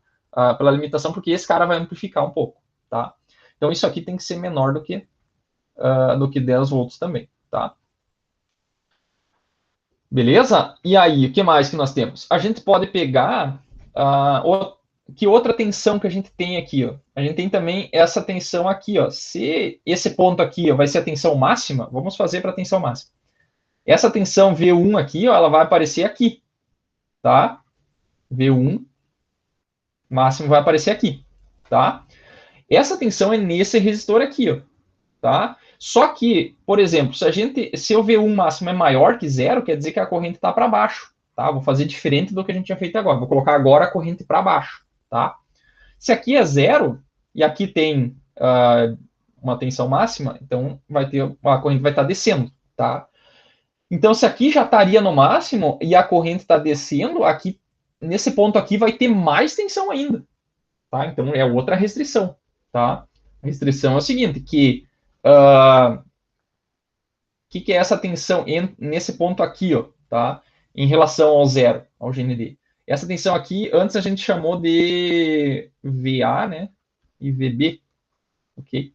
pela limitação porque esse cara vai amplificar um pouco, tá? Então isso aqui tem que ser menor do que 10 volts também, tá? Beleza? E aí, o que mais que nós temos? A gente pode pegar que outra tensão que a gente tem aqui, ó? A gente tem também essa tensão aqui, ó. Se esse ponto aqui, ó, vai ser a tensão máxima, vamos fazer para a tensão máxima. Essa tensão V1 aqui, ó, ela vai aparecer aqui, tá? V1 máximo vai aparecer aqui, tá? Essa tensão é nesse resistor aqui, ó, tá? Só que, por exemplo, se o V1 máximo é maior que zero, quer dizer que a corrente está para baixo, tá? Vou fazer diferente do que a gente tinha feito agora. Vou colocar agora a corrente para baixo, tá? Se aqui é zero e aqui tem uma tensão máxima, então a corrente vai estar descendo, tá? Então, se aqui já estaria no máximo e a corrente está descendo, aqui nesse ponto aqui vai ter mais tensão ainda, tá? Então é outra restrição, tá? A restrição é o seguinte, que é essa tensão nesse ponto aqui, ó, tá? Em relação ao zero, ao GND. Essa tensão aqui, antes a gente chamou de VA, né? E VB, ok?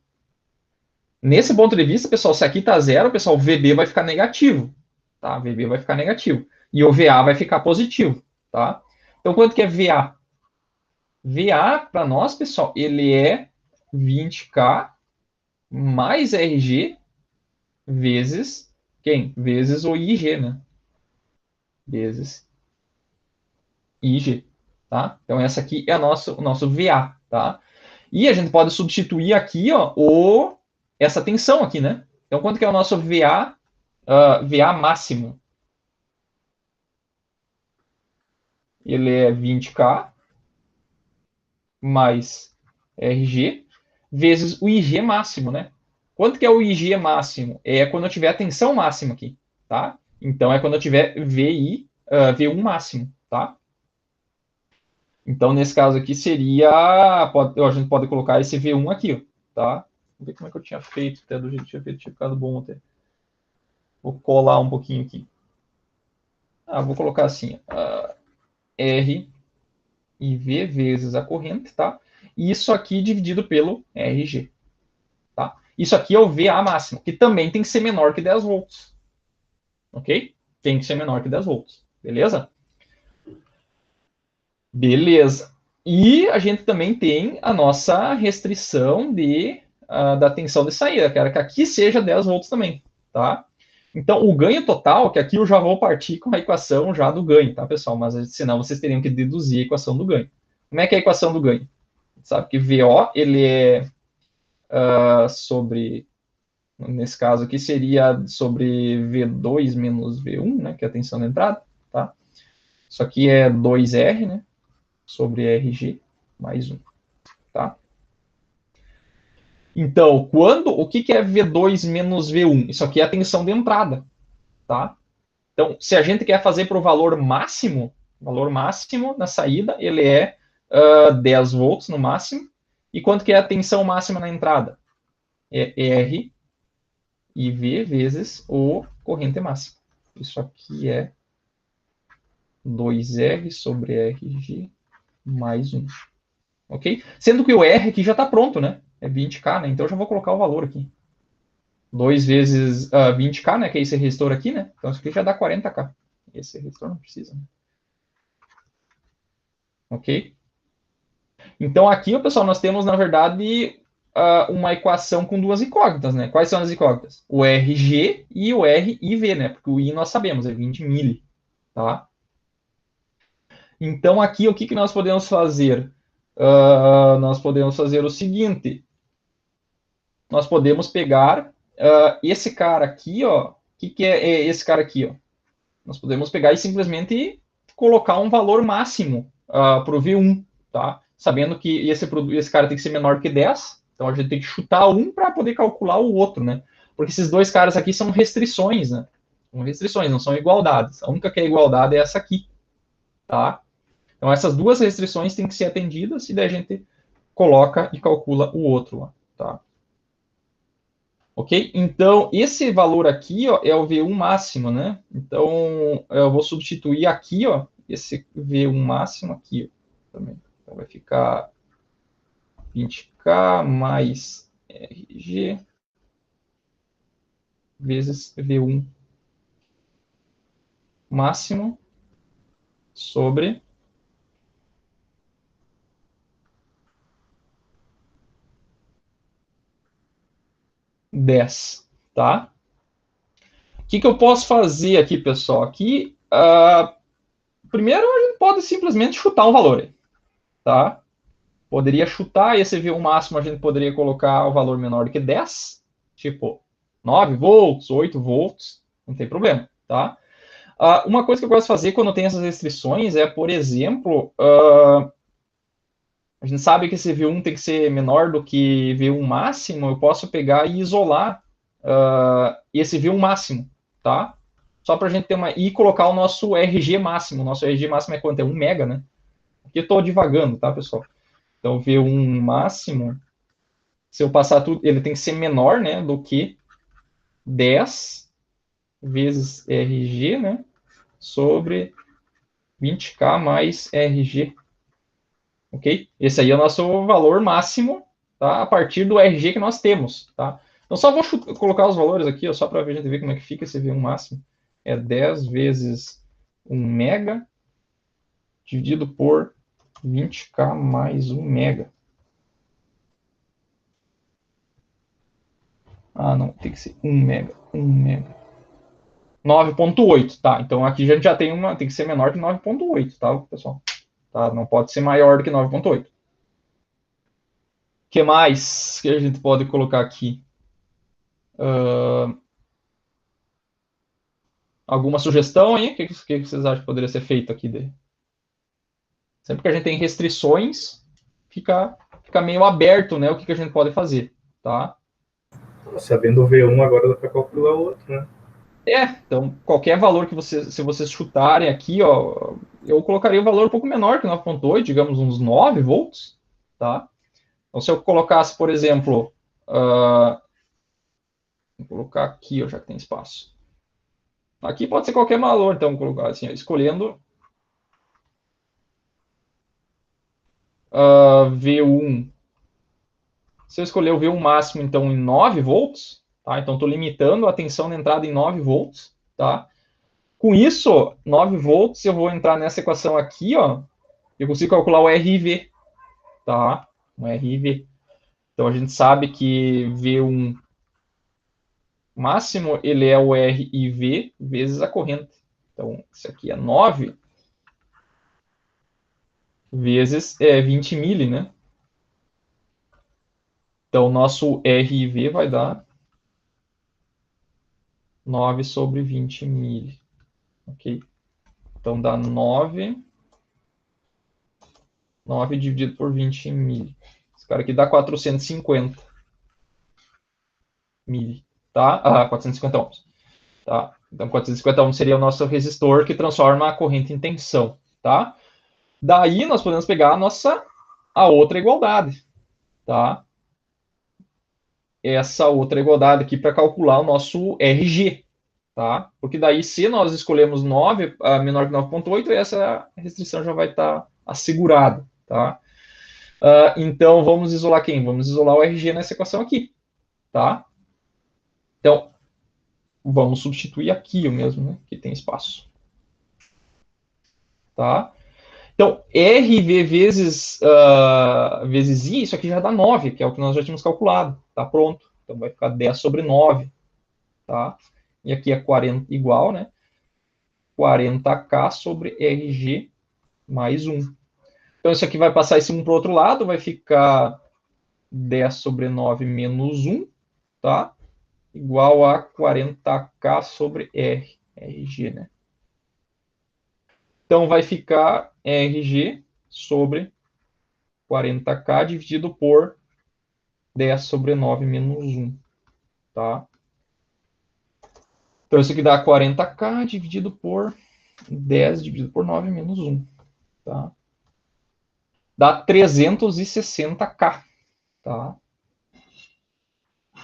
Nesse ponto de vista, pessoal, se aqui está zero, pessoal, o VB vai ficar negativo, tá? VB vai ficar negativo. E o VA vai ficar positivo, tá? Então, quanto que é VA? VA, para nós, pessoal, ele é 20K mais RG vezes quem? Vezes o IG, né? Vezes IG, tá? Então, essa aqui é o nosso VA, tá? E a gente pode substituir aqui, ó, essa tensão aqui, né? Então, quanto que é o nosso VA, VA máximo? Ele é 20K mais RG vezes o IG máximo, né? Quanto que é o IG máximo? É quando eu tiver a tensão máxima aqui, tá? Então, é quando eu tiver V1 máximo, tá? Então, nesse caso aqui, seria... a gente pode colocar esse V1 aqui, ó, tá? Vamos ver como é que eu tinha feito, até do jeito que tinha feito, tinha ficado bom até. Vou colar um pouquinho aqui. Vou colocar assim, R e V vezes a corrente, tá? E isso aqui dividido pelo RG, tá? Isso aqui é o VA máximo, que também tem que ser menor que 10 volts, ok? Tem que ser menor que 10 volts, beleza? Beleza. E a gente também tem a nossa restrição da tensão de saída, que aqui seja 10 volts também, tá? Então, o ganho total, que aqui eu já vou partir com a equação já do ganho, tá, pessoal? Mas senão vocês teriam que deduzir a equação do ganho. Como é que é a equação do ganho? Sabe que VO, ele é sobre, nesse caso aqui, seria sobre V2 menos V1, né, que é a tensão da entrada, tá? Isso aqui é 2R, né, sobre RG mais 1, tá? Então, o que é V2 menos V1? Isso aqui é a tensão de entrada, tá? Então, se a gente quer fazer para o valor máximo na saída, ele é 10 volts no máximo. E quanto que é a tensão máxima na entrada? É R e V vezes o corrente máxima. Isso aqui é 2R sobre RG mais 1. Ok? Sendo que o R aqui já está pronto, né? É 20K, né? Então eu já vou colocar o valor aqui. 2 vezes 20K, né? Que é esse resistor aqui, né? Então isso aqui já dá 40K. Esse resistor não precisa, né? Ok? Então aqui, pessoal, nós temos, na verdade, uma equação com duas incógnitas, né? Quais são as incógnitas? O RG e o RIV, né? Porque o I nós sabemos, é 20 mili, tá? Então aqui, o que nós podemos fazer? Nós podemos fazer o seguinte. Nós podemos pegar esse cara aqui, ó. O que é esse cara aqui, ó? Nós podemos pegar e simplesmente colocar um valor máximo para o V1, tá? Sabendo que esse cara tem que ser menor que 10, então a gente tem que chutar um para poder calcular o outro, né? Porque esses dois caras aqui são restrições, né? São restrições, não são igualdades. A única que é igualdade é essa aqui, tá? Então essas duas restrições têm que ser atendidas e daí a gente coloca e calcula o outro lá, tá? Ok? Então, esse valor aqui, ó, é o V1 máximo, né? Então, eu vou substituir aqui, ó, esse V1 máximo aqui, ó, também. Então, vai ficar 20K mais RG vezes V1 máximo sobre 10, tá? O que eu posso fazer aqui, pessoal? Aqui, primeiro, a gente pode simplesmente chutar um valor, tá? Poderia chutar esse V1 máximo, a gente poderia colocar o valor menor do que 10, tipo 9 volts, 8 volts, não tem problema, tá? Uma coisa que eu gosto de fazer quando tem essas restrições é, por exemplo, a gente sabe que esse V1 tem que ser menor do que V1 máximo, eu posso pegar e isolar esse V1 máximo, tá? Só para a gente ter uma... E colocar o nosso RG máximo. Nosso RG máximo é quanto? É 1 mega, né? Aqui eu estou divagando, tá, pessoal? Então, V1 máximo, se eu passar tudo, ele tem que ser menor, né, do que 10 vezes RG, né, sobre 20K mais RG, ok? Esse aí é o nosso valor máximo, tá, a partir do RG que nós temos, tá? Então, só vou colocar os valores aqui, ó, só para a gente ver como é que fica esse V1 máximo. É 10 vezes 1 mega dividido por 20K mais 1 mega. Ah, não, tem que ser 1 mega, 1 mega. 9.8, tá? Então aqui a gente já tem uma, tem que ser menor que 9.8, tá, pessoal? Tá? Não pode ser maior do que 9.8. O que mais que a gente pode colocar aqui? Alguma sugestão aí? O que vocês acham que poderia ser feito aqui? Sempre que a gente tem restrições, fica meio aberto, né? O que a gente pode fazer, tá? Sabendo o V1, agora dá para calcular o outro, né? Então qualquer valor que se vocês chutarem aqui, ó, eu colocaria um valor um pouco menor que 9.8, digamos uns 9 volts, tá? Então se eu colocasse, por exemplo, vou colocar aqui, ó, já que tem espaço. Aqui pode ser qualquer valor, então, vou colocar assim, ó, escolhendo V1. Se eu escolher o V1 máximo, então, em 9 volts, tá? Então, estou limitando a tensão de entrada em 9 volts, tá? Com isso, 9 volts, eu vou entrar nessa equação aqui, ó, eu consigo calcular o RIV, tá? O RIV. Então, a gente sabe que V1 máximo, ele é o RIV vezes a corrente. Então, isso aqui é 9 vezes 20 mili, né? Então, nosso RIV vai dar 9 sobre 20 mili. Ok? Então, dá 9 dividido por 20 mili. Esse cara aqui dá 450 mili. Tá? 450 ohms. Tá? Então, 450 ohms seria o nosso resistor que transforma a corrente em tensão. Tá? Daí, nós podemos pegar a outra igualdade. Tá? Essa outra igualdade aqui para calcular o nosso RG. Tá? Porque daí, se nós escolhemos 9, menor que 9.8, essa restrição já vai estar assegurada. Tá? Então, vamos isolar quem? Vamos isolar o RG nessa equação aqui. Tá? Então, vamos substituir aqui o mesmo, né? Que tem espaço. Tá? Então, RV vezes I, isso aqui já dá 9, que é o que nós já tínhamos calculado. Tá pronto. Então, vai ficar 10 sobre 9. Tá? E aqui é 40 igual, né? 40K sobre RG mais 1. Então, isso aqui vai passar esse 1 para o outro lado, vai ficar 10 sobre 9 menos 1, tá? Igual a 40K sobre RG, né? Então, vai ficar RG sobre 40K dividido por 10 sobre 9 menos 1, tá? Então, isso aqui dá 40K dividido por 10 dividido por 9 menos 1, tá? Dá 360K, tá?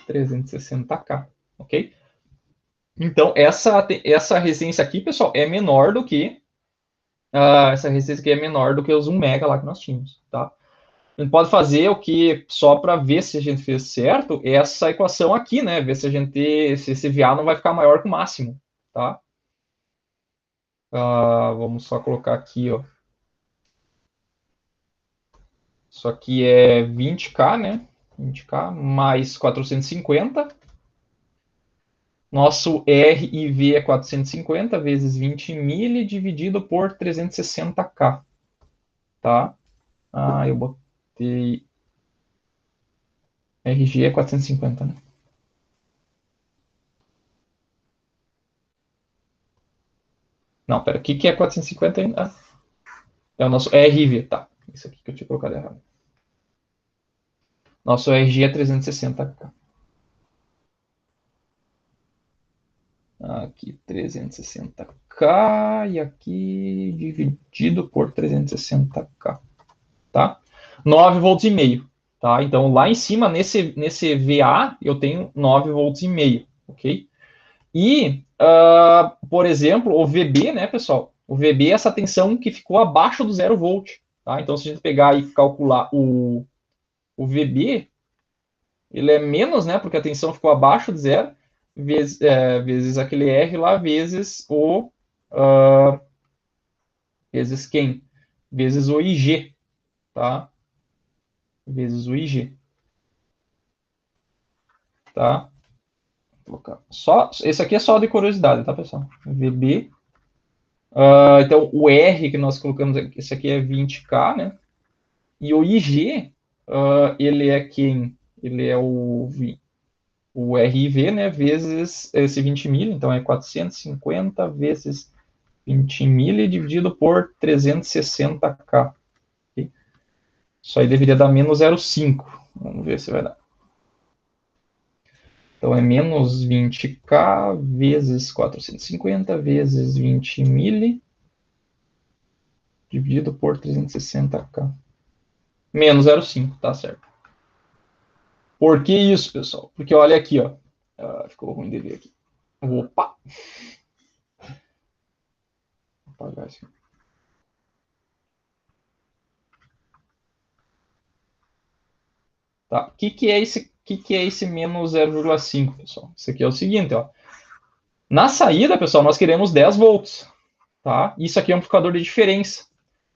360K, ok? Então, essa resistência aqui, pessoal, é menor do que essa resistência aqui é menor do que os 1 mega lá que nós tínhamos, tá? A gente pode fazer o que, só para ver se a gente fez certo, essa equação aqui, né? Ver se se esse VA não vai ficar maior que o máximo, tá? Vamos só colocar aqui, ó. Isso aqui é 20K, né? 20K mais 450. Nosso RIV é 450 vezes 20 mil dividido por 360K, tá? Eu botei... RG é 450, né? Não, pera, o que é 450 ainda? É o nosso RV, tá. Isso aqui que eu tinha colocado errado. Nosso RG é 360K. Aqui, 360K e aqui dividido por 360K, tá? 9 volts e meio, tá? Então, lá em cima, nesse VA, eu tenho 9 volts e meio, ok? E, por exemplo, o VB, né, pessoal? O VB é essa tensão que ficou abaixo do 0 volt, tá? Então, se a gente pegar e calcular o VB, ele é menos, né, porque a tensão ficou abaixo de 0, vezes aquele R lá, vezes vezes quem? Vezes o IG, tá? Vezes o IG, tá? Esse aqui é só de curiosidade, tá, pessoal? VB. Então, o R que nós colocamos aqui, esse aqui é 20K, né? E o IG, ele é quem? Ele é o RIV, né? Vezes esse 20 mil, então é 450 vezes 20 mil dividido por 360K. Okay? Isso aí deveria dar menos 0,5. Vamos ver se vai dar. Então, é menos 20K vezes 450 vezes 20 mil dividido por 360K. Menos 0,5, tá certo. Por que isso, pessoal? Porque olha aqui, ó. Ficou ruim de ver aqui. Opa! Vou apagar isso. Tá. O que é esse menos 0,5, pessoal? Isso aqui é o seguinte, ó. Na saída, pessoal, nós queremos 10 volts, tá? Isso aqui é um amplificador de diferença.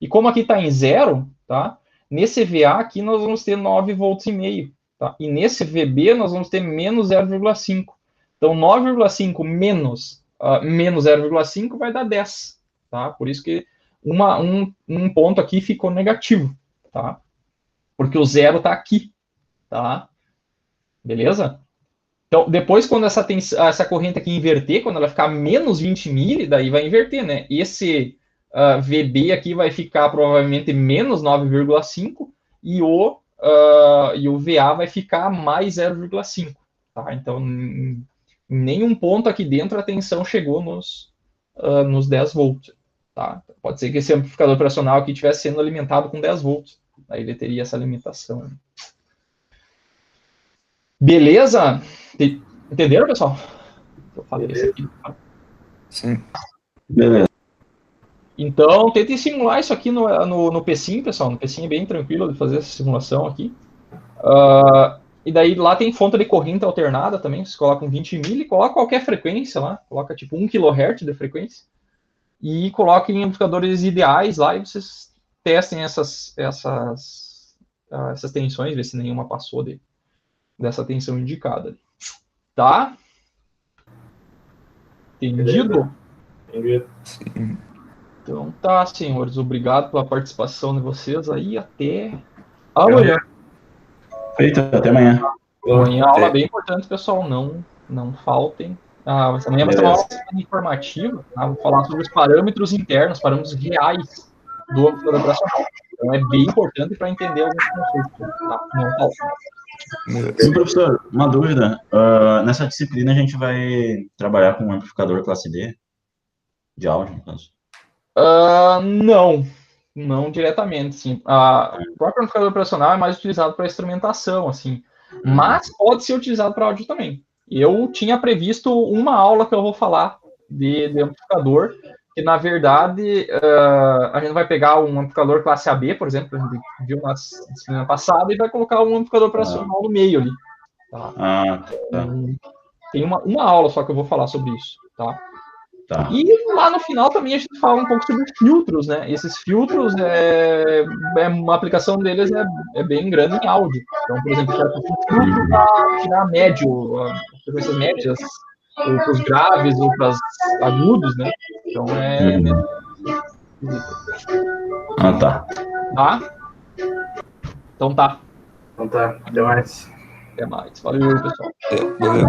E como aqui está em zero, tá? Nesse VA aqui nós vamos ter 9 volts e meio, tá? E nesse VB nós vamos ter menos 0,5. Então 9,5 menos 0,5 vai dar 10, tá? Por isso que um ponto aqui ficou negativo, tá? Porque o zero está aqui, tá? Beleza? Então, depois, quando essa corrente aqui inverter, quando ela ficar menos 20 mil, daí vai inverter, né? Esse VB aqui vai ficar provavelmente menos 9,5 e o VA vai ficar mais 0,5. Tá? Então, em nenhum ponto aqui dentro a tensão chegou nos 10 volts. Tá? Pode ser que esse amplificador operacional aqui estivesse sendo alimentado com 10 volts. Aí ele teria essa limitação. Beleza? Entenderam, pessoal? Eu falei isso aqui. Sim. Beleza. Então, tentem simular isso aqui no PSIM, pessoal. No PSIM é bem tranquilo de fazer essa simulação aqui. E daí lá tem fonte de corrente alternada também. Vocês colocam 20 mil e colocam qualquer frequência lá. Coloca tipo 1 kHz de frequência. E coloquem amplificadores ideais lá e vocês testem essas tensões, ver se nenhuma passou dessa tensão indicada. Tá? Entendido? Entendido. Sim. Então tá, senhores. Obrigado pela participação de vocês aí. Até amanhã. Feito, até amanhã. Amanhã aula bem importante, pessoal. Não faltem. Amanhã vai ser uma aula informativa. Tá? Vou falar sobre os parâmetros internos, parâmetros reais do amplificador operacional. Então é bem importante para entender alguns conceitos. Tá? Não faltem. Sim, professor, uma dúvida. Nessa disciplina a gente vai trabalhar com um amplificador classe D de áudio, no caso. Não diretamente, sim. O próprio amplificador operacional é mais utilizado para instrumentação, assim. mas pode ser utilizado para áudio também. Eu tinha previsto uma aula que eu vou falar de amplificador, que na verdade a gente vai pegar um amplificador classe AB, por exemplo, que a gente viu na disciplina passada, e vai colocar um amplificador operacional no meio ali. Tá? Tem uma aula só que eu vou falar sobre isso. Tá? E lá no final também a gente fala um pouco sobre filtros, né? Esses filtros, uma aplicação deles é bem grande em áudio. Então, por exemplo, eu quero um filtro para tirar médio, as frequências médias, ou para os graves, ou para os agudos, né? Então, Tá. Tá? Então tá. Então tá, até mais. Até mais. Valeu, pessoal. Valeu.